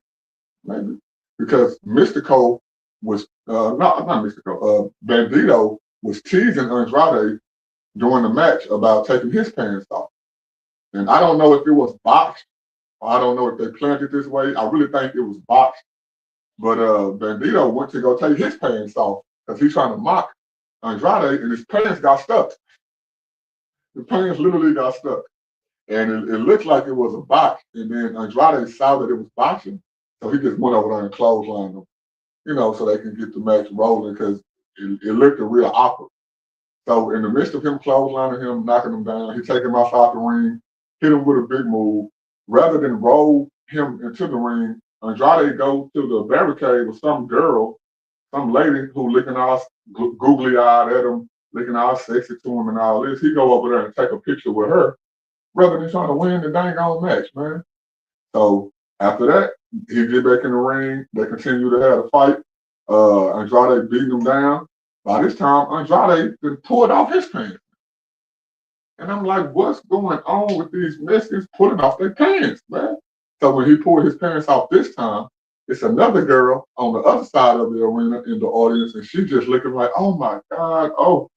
maybe, because Mystico was not Mystico. Bandito was teasing Andrade during the match about taking his pants off, and I don't know if it was botched. Or I don't know if they planned it this way. I really think it was botched. But Bandito went to go take his pants off because he's trying to mock Andrade, and his pants got stuck. The pants literally got stuck. And it looked like it was a botch. And then Andrade saw that it was botching. So he just went over there and clotheslined them, you know, so they can get the match rolling because it looked real awkward. So in the midst of him clotheslining him, knocking him down, he take him outside the ring, hit him with a big move. Rather than roll him into the ring, Andrade goes to the barricade with some girl, some lady who looking all googly-eyed at him, looking all sexy to him and all this. He go over there and take a picture with her. rather than trying to win the dang on match, man. So after that, he get back in the ring. They continue to have a fight. Andrade beating him down. By this time, Andrade then pulled off his pants. And I'm like, what's going on with these Mexicans pulling off their pants, man? So when he pulled his pants off this time, it's another girl on the other side of the arena in the audience, and she just looking like, oh my God, oh.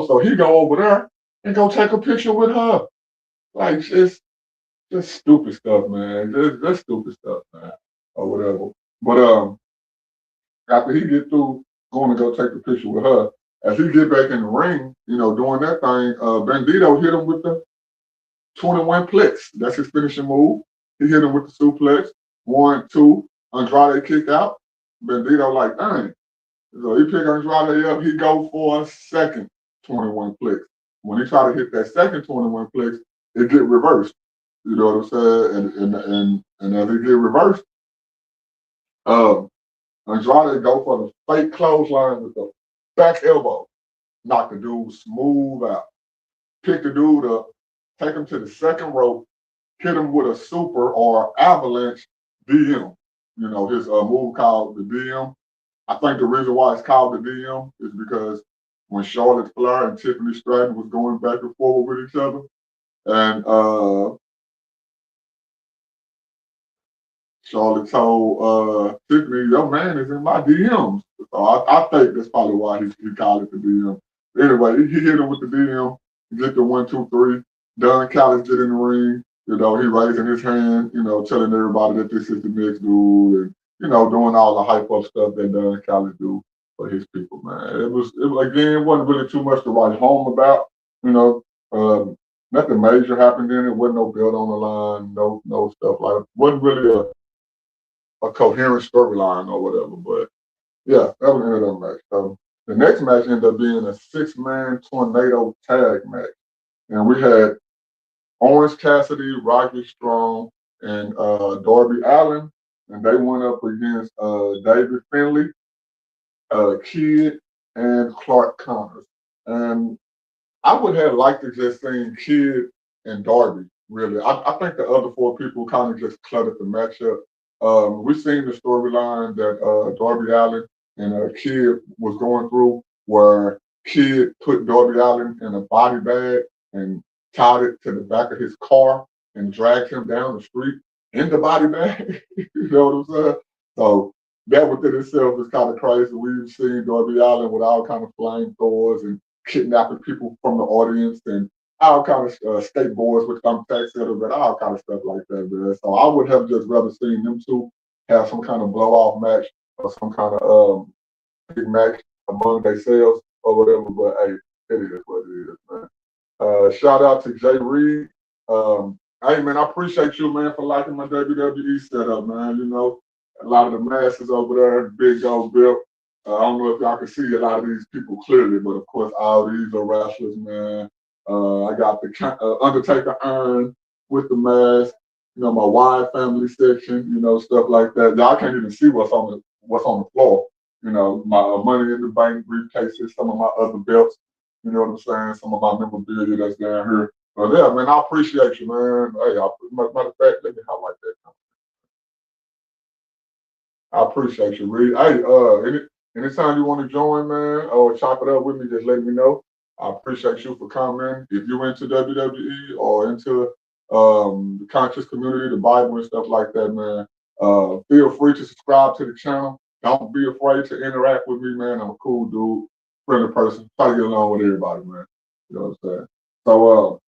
So he go over there and go take a picture with her. Like, it's just stupid stuff, man. Just stupid stuff, man, or whatever. But after he get through going to go take a picture with her, as he get back in the ring, doing that thing, Bandito hit him with the 21 plex. That's his finishing move. He hit him with the suplex. 1, 2. Andrade kick out. Bandito like, dang. So he pick Andrade up. He go for a second 21 plex. When he try to hit that second 21 plex, it get reversed. You know what I'm saying? And as it get reversed, Andrade go for the fake clothesline with the back elbow. Knock the dude smooth out. Pick the dude up, take him to the second rope, hit him with a super or avalanche DM. His move called the DM. I think the reason why it's called the DM is because when Charlotte Flair and Tiffany Stratton was going back and forth with each other, and Charlotte told Tiffany, your man is in my DMs. So I think that's probably why he called it the DM. Anyway, he hit him with the DM, get the 1, 2, 3. Don Callis get in the ring. He raising his hand, telling everybody that this is the next dude, and doing all the hype up stuff that Don Callis do for his people, man. It wasn't really too much to write home about. Nothing major happened in it. Wasn't no belt on the line, no stuff like it. Wasn't really a coherent storyline or whatever. But yeah, that was the end of that match. So the next match ended up being a 6-man tornado tag match. And we had Orange Cassidy, Rocky Strong, and Darby Allin. And they went up against David Finlay, Kid, and Clark Connors. And I would have liked to just seen Kid and Darby, really. I think the other 4 people kind of just cluttered the matchup. We've seen the storyline that Darby Allin and Kid was going through, where Kid put Darby Allin in a body bag and tied it to the back of his car and dragged him down the street in the body bag. You know what I'm saying? So that within itself is kind of crazy. We've seen Darby Allin with all kind of flamethrowers and kidnapping people from the audience and all kind of skateboards with thumbtacks and all kind of stuff like that, man. So I would have just rather seen them two have some kind of blow-off match or some kind of big match among themselves or whatever. But hey, it is what it is, man. Shout out to Jay Reed. Hey, man, I appreciate you, man, for liking my WWE setup, man. A lot of the masses over there, big gold belt. I don't know if y'all can see a lot of these people clearly, but of course, all these are wrestlers, man. I got the Undertaker urn with the mask, my wide family section, stuff like that. Y'all can't even see what's on the floor. My Money in the Bank briefcases, some of my other belts. You know what I'm saying? Some of my memorabilia that's down here. But yeah, man, I appreciate you, man. Hey, matter of fact, let me highlight that. I appreciate you, Reed. Hey, anytime you want to join, man, or chop it up with me, just let me know. I appreciate you for coming. If you're into WWE or into the conscious community, the Bible and stuff like that, man, feel free to subscribe to the channel. Don't be afraid to interact with me, man. I'm a cool dude, friendly person. Try to get along with everybody, man. You know what I'm saying? So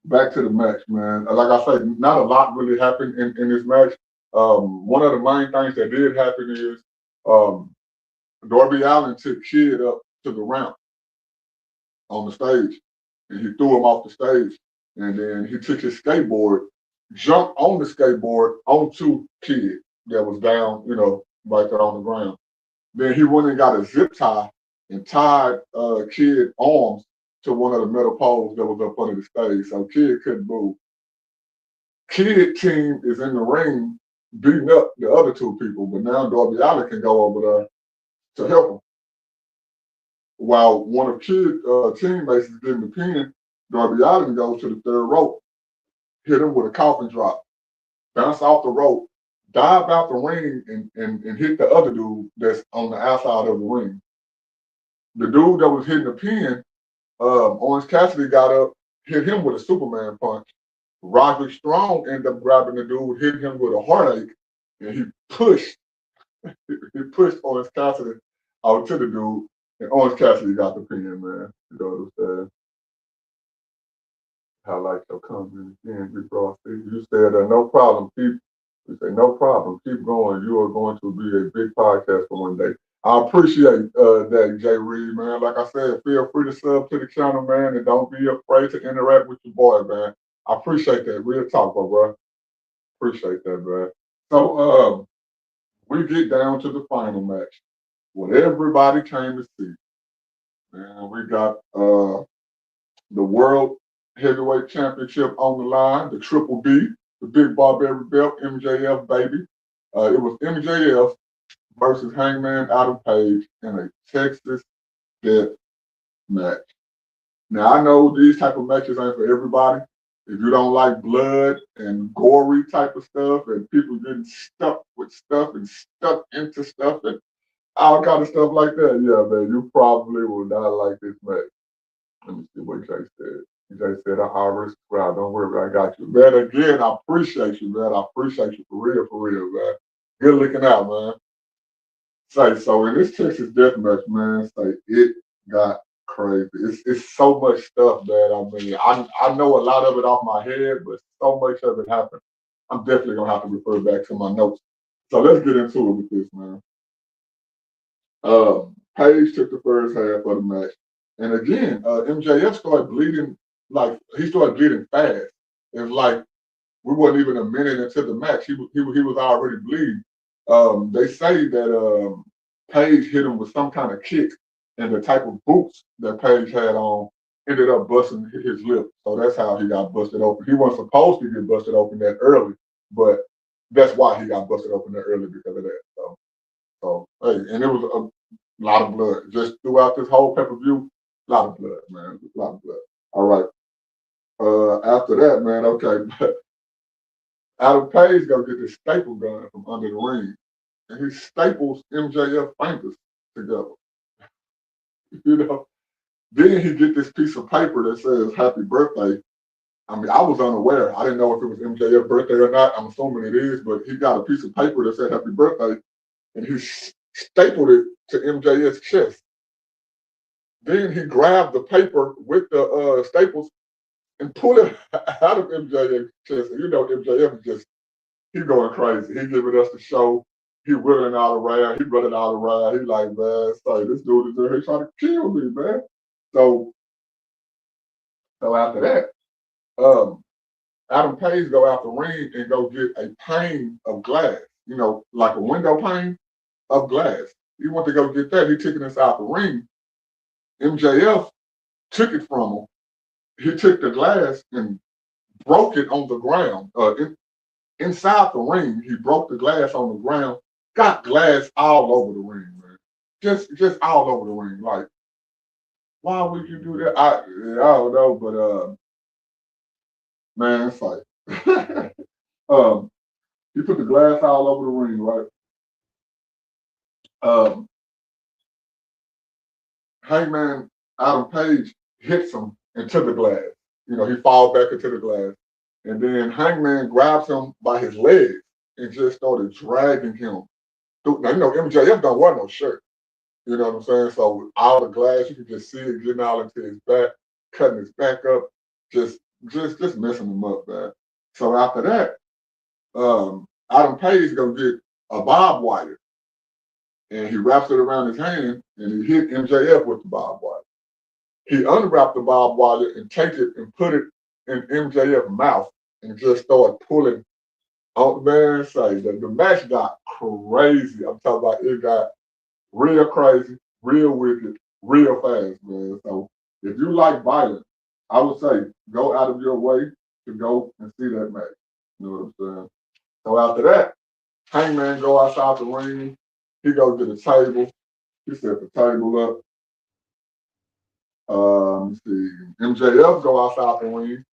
back to the match, man. Like I said, not a lot really happened in this match. One of the main things that did happen is Darby Allin took Kid up to the ramp on the stage, and he threw him off the stage. And then he took his skateboard, jumped on the skateboard onto Kid that was down, right there on the ground. Then he went and got a zip tie and tied Kid's arms to one of the metal poles that was up under the stage, so Kid couldn't move. Kid team is in the ring beating up the other 2 people, but now Darby Allin can go over there to help him. While one of Kid's teammates is getting the pin, Darby Allin goes to the third rope hit him with a coffin drop, bounce off the rope, dive out the ring, and hit the other dude that's on the outside of the ring. The dude that was hitting the pin, Orange Cassidy got up, hit him with a Superman punch. Roderick Strong ended up grabbing the dude, hit him with a heartache, and he pushed Orange Cassidy out to the dude, and Orange Cassidy got the pin, man. You know what I'm saying? I like your comment again, Big Ross. You said no problem, keep. You say no problem, keep going. You are going to be a big podcast for one day. I appreciate that, Jay Reed, man. Like I said, feel free to sub to the channel, man, and don't be afraid to interact with your boy, man. I appreciate that. Real talk, bro. Appreciate that, man. So we get down to the final match. What everybody came to see. Man, we got the World Heavyweight Championship on the line, the Triple B, the Big Barbarian Belt, MJF, baby. It was MJF versus Hangman Adam Page in a Texas death match. Now, I know these type of matches ain't for everybody. If you don't like blood and gory type of stuff and people getting stuck with stuff and stuck into stuff and all kind of stuff like that, yeah, man, you probably will not like this match. Let me see what Jay said. Jay said, I already subscribed. Don't worry, I got you. Man, again, I appreciate you, man. I appreciate you for real, man. Good looking out, man. Say, so in this Texas death match, man, say it got crazy. It's so much stuff that I mean, I know a lot of it off my head, but so much of it happened. I'm definitely gonna have to refer back to my notes. So let's get into it with this, man. Page took the first half of the match. And again, MJF started bleeding, like he started bleeding fast. It's like we wasn't even a minute into the match. He was already bleeding. They say that Page hit him with some kind of kick, and the type of boots that Page had on ended up busting his lip. So that's how he got busted open. He wasn't supposed to get busted open that early, but that's why he got busted open that early because of that. So hey, and it was a lot of blood just throughout this whole pay-per-view. A lot of blood, man. A lot of blood. All right. After that, man, okay. Adam Page go get this staple gun from under the ring, and he staples MJF fingers together. You know. Then he get this piece of paper that says "Happy Birthday." I mean, I was unaware. I didn't know if it was MJF's birthday or not. I'm assuming it is, but he got a piece of paper that said "Happy Birthday," and he stapled it to MJF's chest. Then he grabbed the paper with the staples and pulled it out of MJF's chest. And you know, MJF is just, he going crazy. He giving us the show. He whittling all around. He running all around. He like, man, sorry, this dude is in here trying to kill me, man. So after that, Adam Page go out the ring and go get a pane of glass, you know, like a window pane of glass. He went to go get that. He took it out the ring. MJF took it from him. He took the glass and broke it on the ground. Inside the ring, he broke the glass on the ground, got glass all over the ring, man. Just all over the ring. Like, why would you do that? I don't know, but man, it's like he put the glass all over the ring, right? Hangman Adam Page hits him into the glass. You know, he falls back into the glass. And then Hangman grabs him by his legs and just started dragging him. Now, you know, MJF don't wear no shirt. You know what I'm saying? So with all the glass, you can just see it getting all into his back, cutting his back up, just messing him up, man. So after that, Adam Page gonna get a barbed wire, and he wraps it around his hand, and he hit MJF with the barbed wire. He unwrapped the barbed wire and take it and put it in MJF's mouth and just started pulling. Oh man, say the match got crazy. I'm talking about it got real crazy, real wicked, real fast, man. So if you like violence, I would say go out of your way to go and see that match. You know what I'm saying? So after that, Hangman go outside the ring. He goes to the table. He set the table up. Let's see. MJF go outside the ring.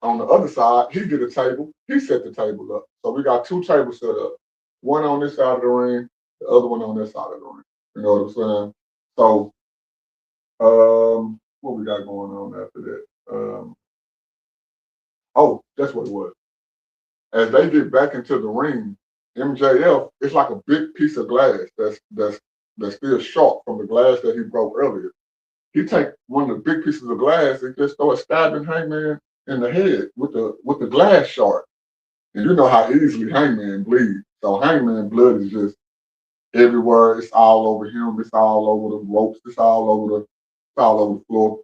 On the other side, he get a table. He set the table up. So we got two tables set up. One on this side of the ring, the other one on this side of the ring. You know what I'm saying? So, what we got going on after that? Oh, that's what it was. As they get back into the ring, MJF, it's like a big piece of glass that's still sharp from the glass that he broke earlier. He take one of the big pieces of glass and just starts stabbing Hangman in the head with the glass shard. And you know how easily Hangman bleeds. So Hangman blood is just everywhere. It's all over him. It's all over the ropes. It's all over the floor.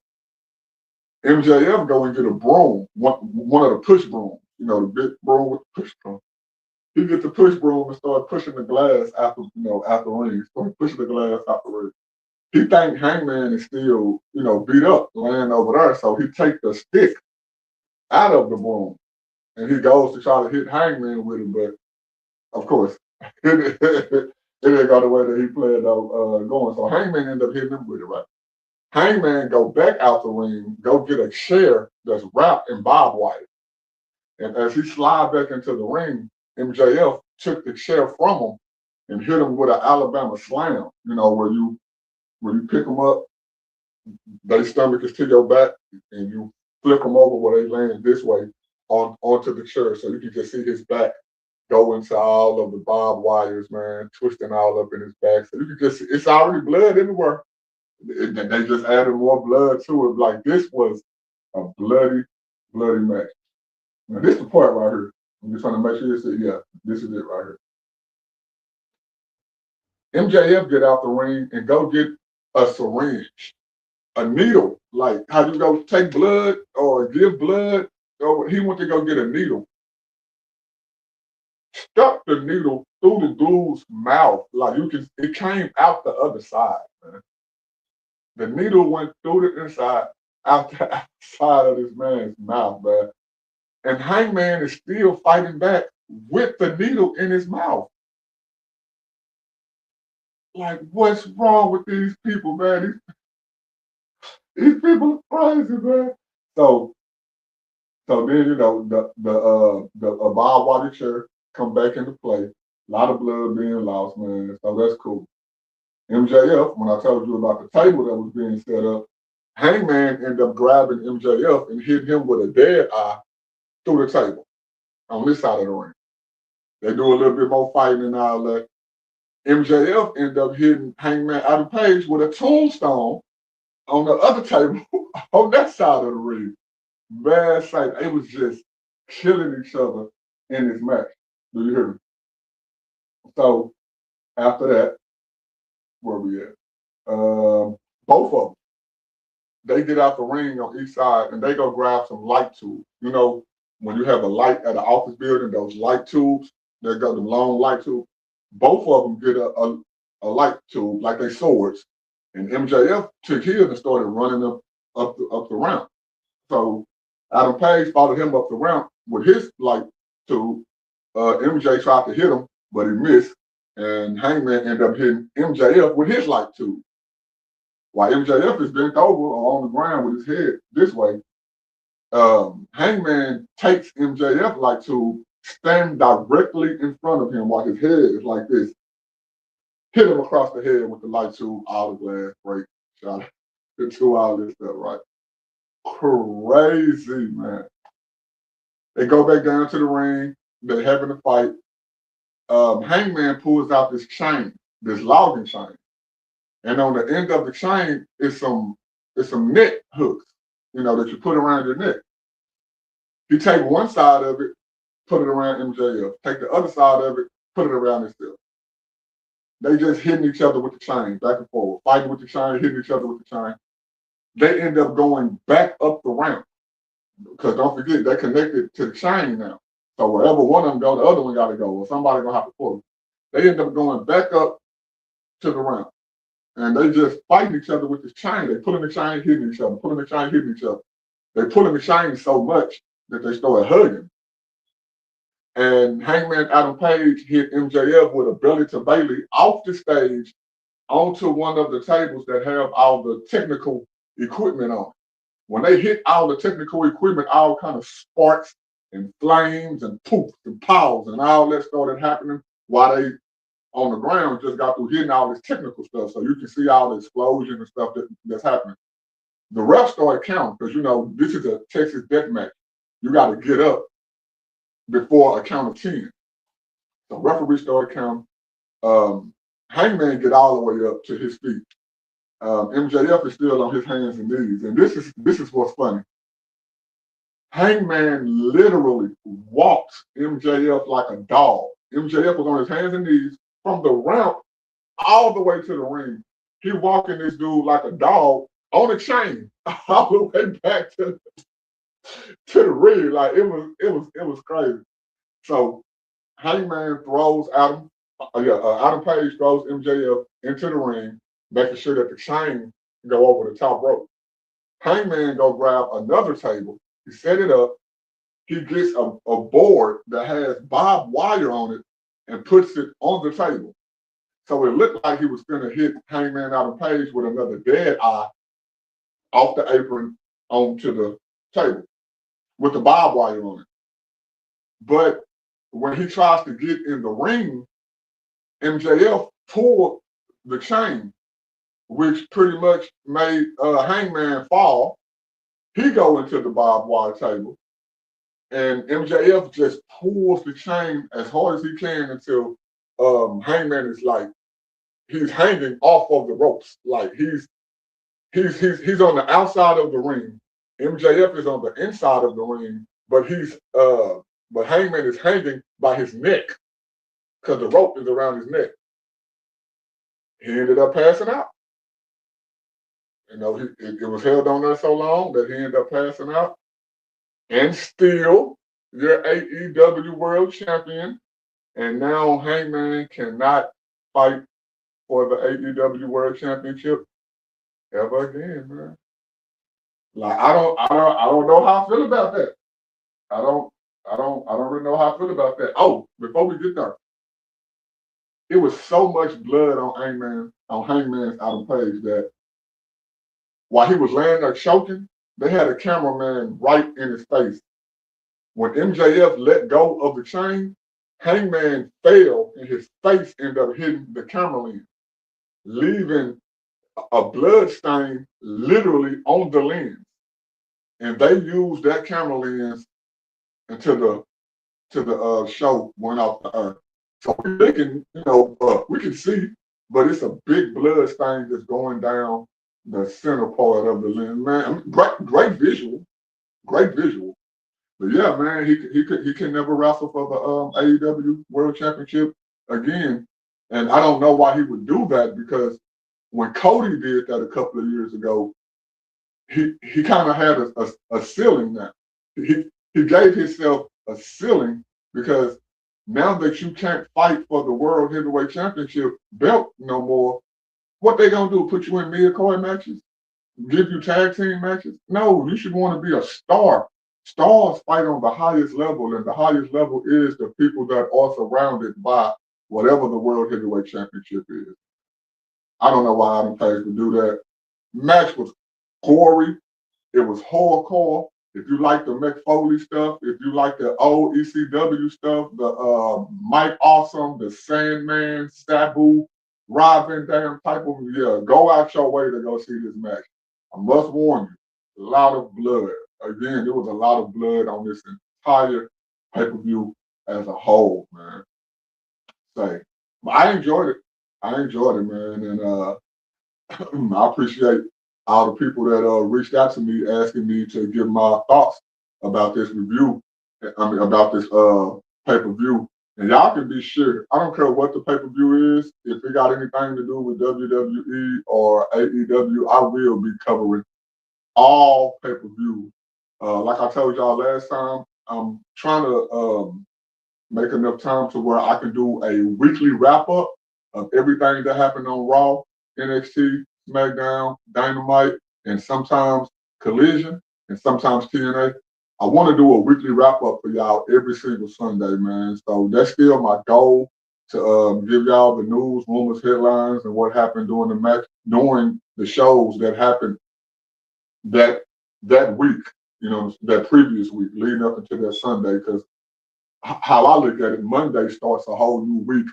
MJF go and get a broom, one of the push brooms. You know, the big broom with the push broom. He gets the push broom and start pushing the glass out the ring. Start pushing the glass out the ring. He think Hangman is still, beat up, laying over there. So he takes the stick out of the broom and he goes to try to hit Hangman with it, but of course, it didn't go the way that he planned on going. So Hangman ended up hitting him with it, right? Hangman go back out the ring, go get a chair that's wrapped in barbed wire. And as he slid back into the ring, MJF took the chair from him and hit him with an Alabama slam, where you pick them up, their stomach is to your back, and you flip them over where they land this way onto the chair. So you can just see his back go into all of the barbed wires, man, twisting all up in his back. So you can just, it's already blood everywhere. They just added more blood to it. Like, this was a bloody, bloody match. Now, this is the part right here. I'm just trying to make sure you see, yeah, this is it right here. MJF get out the ring and go get a syringe, a needle, like how you go take blood or give blood. Or he went to go get a needle, stuck the needle through the dude's mouth. Like, it came out the other side, man. The needle went through the inside, out the outside of this man's mouth, man. And Hangman is still fighting back with the needle in his mouth. Like, what's wrong with these people, man? These people are crazy, man. So then, the barbed wire chair come back into play. A lot of blood being lost, man. So that's cool. MJF, when I told you about the table that was being set up, Hangman ended up grabbing MJF and hit him with a dead eye through the table on this side of the ring. They do a little bit more fighting and all that. MJF ended up hitting Hangman Adam Page with a tombstone on the other table on that side of the ring. Man, sight. It was just killing each other in this match. Do you hear me? So after that, where we at? Both of them, they get out the ring on each side and they go grab some light tubes. You know, when you have a light at an office building, those light tubes, they got the long light tube. Both of them get a light tube like they swords. And MJF took his and started running up the ramp. So Adam Page followed him up the ramp with his light tube. MJ tried to hit him, but he missed. And Hangman ended up hitting MJF with his light tube. While MJF is bent over on the ground with his head this way, Hangman takes MJF light tube, stand directly in front of him while his head is like this. Hit him across the head with the light tube, all the glass break, shot into all this stuff, right? Crazy, man. They go back down to the ring. They're having a fight. Hangman pulls out this chain, this logging chain. And on the end of the chain is some neck hooks, that you put around your neck. You take one side of it, put it around MJF. Take the other side of it, put it around himself. They just hitting each other with the chain, back and forth, fighting with the chain, hitting each other with the chain. They end up going back up the ramp. Because don't forget, they're connected to the chain now. So wherever one of them go, the other one got to go, or somebody going to have to pull them. They end up going back up to the ramp. And they just fighting each other with the chain. They pulling the chain, hitting each other, pulling the chain, hitting each other. They pulling the chain so much that they started hugging. And Hangman Adam Page hit MJF with a belly to Bailey off the stage onto one of the tables that have all the technical equipment on. When they hit all the technical equipment, all kind of sparks and flames and poof and pows and all that started happening while they on the ground just got through hitting all this technical stuff. So you can see all the explosion and stuff that's happening. The refs started counting because, you know, this is a Texas death match. You got to get up before a count of 10. So referee started counting. Hangman get all the way up to his feet. MJF is still on his hands and knees. And this is what's funny. Hangman literally walked MJF like a dog. MJF was on his hands and knees from the ramp all the way to the ring. He walking this dude like a dog on a chain all the way back to the ring. Like it was crazy. So Hangman throws Adam Page throws MJF into the ring, making sure that the chain go over the top rope. Hangman go grab another table. He set it up. He gets a board that has barbed wire on it and puts it on the table. So it looked like he was going to hit Hangman Adam Page with another dead eye off the apron onto the table with the barbed wire on it. But when he tries to get in the ring, MJF pulled the chain, which pretty much made Hangman fall. He go into the barbed wire table, and MJF just pulls the chain as hard as he can until Hangman is like he's hanging off of the ropes, like he's on the outside of the ring. MJF is on the inside of the ring, but Hangman is hanging by his neck because the rope is around his neck. He ended up passing out. You know, it was held on there so long that he ended up passing out. And still, your A.E.W World Champion. And now Hangman cannot fight for the A.E.W World Championship ever again, man. Like I don't know how I feel about that. I don't really know how I feel about that. Oh, before we get there, it was so much blood on Hangman's Adam Page that while he was laying there choking, they had a cameraman right in his face. When MJF let go of the chain, Hangman fell and his face ended up hitting the camera lens, leaving a blood stain literally on the lens. And they used that camera lens until the show went off the earth. So we're thinking, we can see, but it's a big blood stain that's going down the center part of the lens. Man, great visual. But yeah, man, he can never wrestle for the A.E.W World Championship again. And I don't know why he would do that, because when Cody did that a couple of years ago, he kind of had a ceiling now. He gave himself a ceiling, because now that you can't fight for the World Heavyweight Championship belt no more, what they gonna do? Put you in mid-card matches? Give you tag team matches? No, you should want to be a star. Stars fight on the highest level, and the highest level is the people that are surrounded by whatever the World Heavyweight Championship is. I don't know why Adam Page would do that. Match was gory. It was hardcore. If you like the Mick Foley stuff, if you like the old ECW stuff, the Mike Awesome, the Sandman, Sabu, Rob Van Dam type of, go out your way to go see this match. I must warn you, a lot of blood. Again, there was a lot of blood on this entire pay-per-view as a whole, man. But I enjoyed it. Man. And I appreciate all the people that reached out to me asking me to give my thoughts about this review. About this pay-per-view. And y'all can be sure, I don't care what the pay-per-view is, if it got anything to do with WWE or AEW, I will be covering all pay-per-view. Like I told y'all last time, I'm trying to make enough time to where I can do a weekly wrap-up of everything that happened on Raw, NXT, SmackDown, Dynamite, and sometimes Collision, and sometimes TNA. I want to do a weekly wrap-up for y'all every single Sunday, man. So that's still my goal, to give y'all the news, rumors, headlines, and what happened during the match, during the shows that happened that that week, that previous week, leading up into that Sunday, because how I look at it, Monday starts a whole new week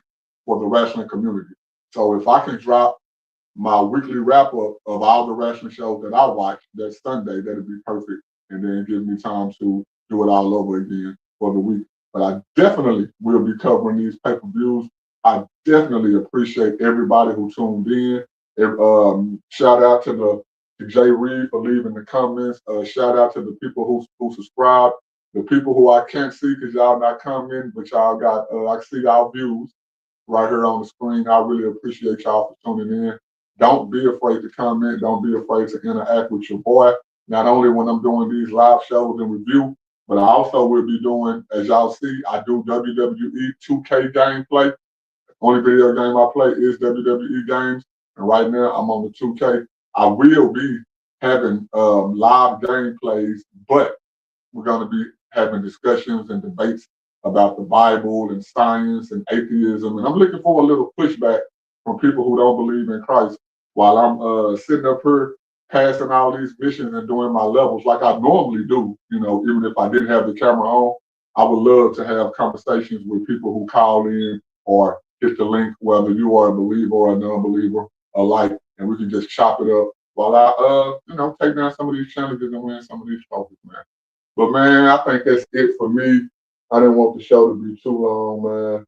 for the wrestling community. So if I can drop my weekly wrap up of all the wrestling shows that I watch that Sunday, that'd be perfect. And then give me time to do it all over again for the week. But I definitely will be covering these pay-per-views. I definitely appreciate everybody who tuned in. Shout out to Jay Reed for leaving the comments. Shout out to the people who subscribe. The people who I can't see because y'all not coming, but y'all got I see y'all views right here on the screen. I really appreciate y'all for tuning in. Don't be afraid to comment. Don't be afraid to interact with your boy. Not only when I'm doing these live shows and review, but I also will be doing, as y'all see, I do WWE 2K gameplay. Only video game I play is WWE games. And right now I'm on the 2K. I will be having live gameplays, but we're going to be having discussions and debates about the Bible and science and atheism. And I'm looking for a little pushback from people who don't believe in Christ while I'm sitting up here passing all these missions and doing my levels like I normally do. Even if I didn't have the camera on, I would love to have conversations with people who call in or hit the link, whether you are a believer or a non-believer alike, and we can just chop it up while I, take down some of these challenges and win some of these trophies, man. But man, I think that's it for me. I didn't want the show to be too long, man.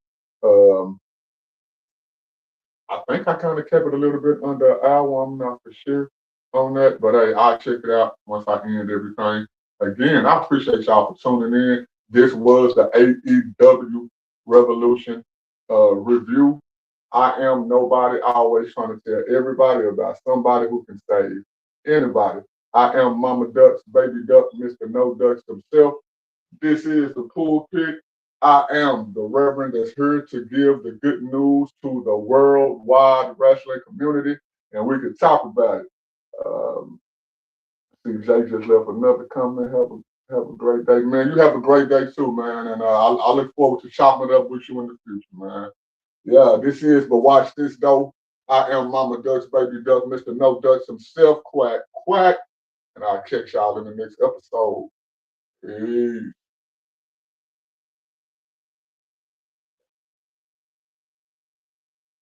I think I kind of kept it a little bit under an hour. I'm not for sure on that, but hey, I'll check it out once I end everything. Again, I appreciate y'all for tuning in. This was the A.E.W Revolution review. I am nobody, always trying to tell everybody about somebody who can save anybody. I am Mama Ducks, Baby Duck, Mr. No Ducks himself. This is the pulpit. I am the Reverend that's here to give the good news to the worldwide wrestling community, and we can talk about it. Um, see, Jay just left another comment. Have a great day, man. You have a great day too, man, and I look forward to chopping it up with you in the future, man. Yeah, this is, but watch this though. I am Mama Ducks, Baby Duck, Mr. No Ducks himself, quack, quack, and I'll catch y'all in the next episode. Peace.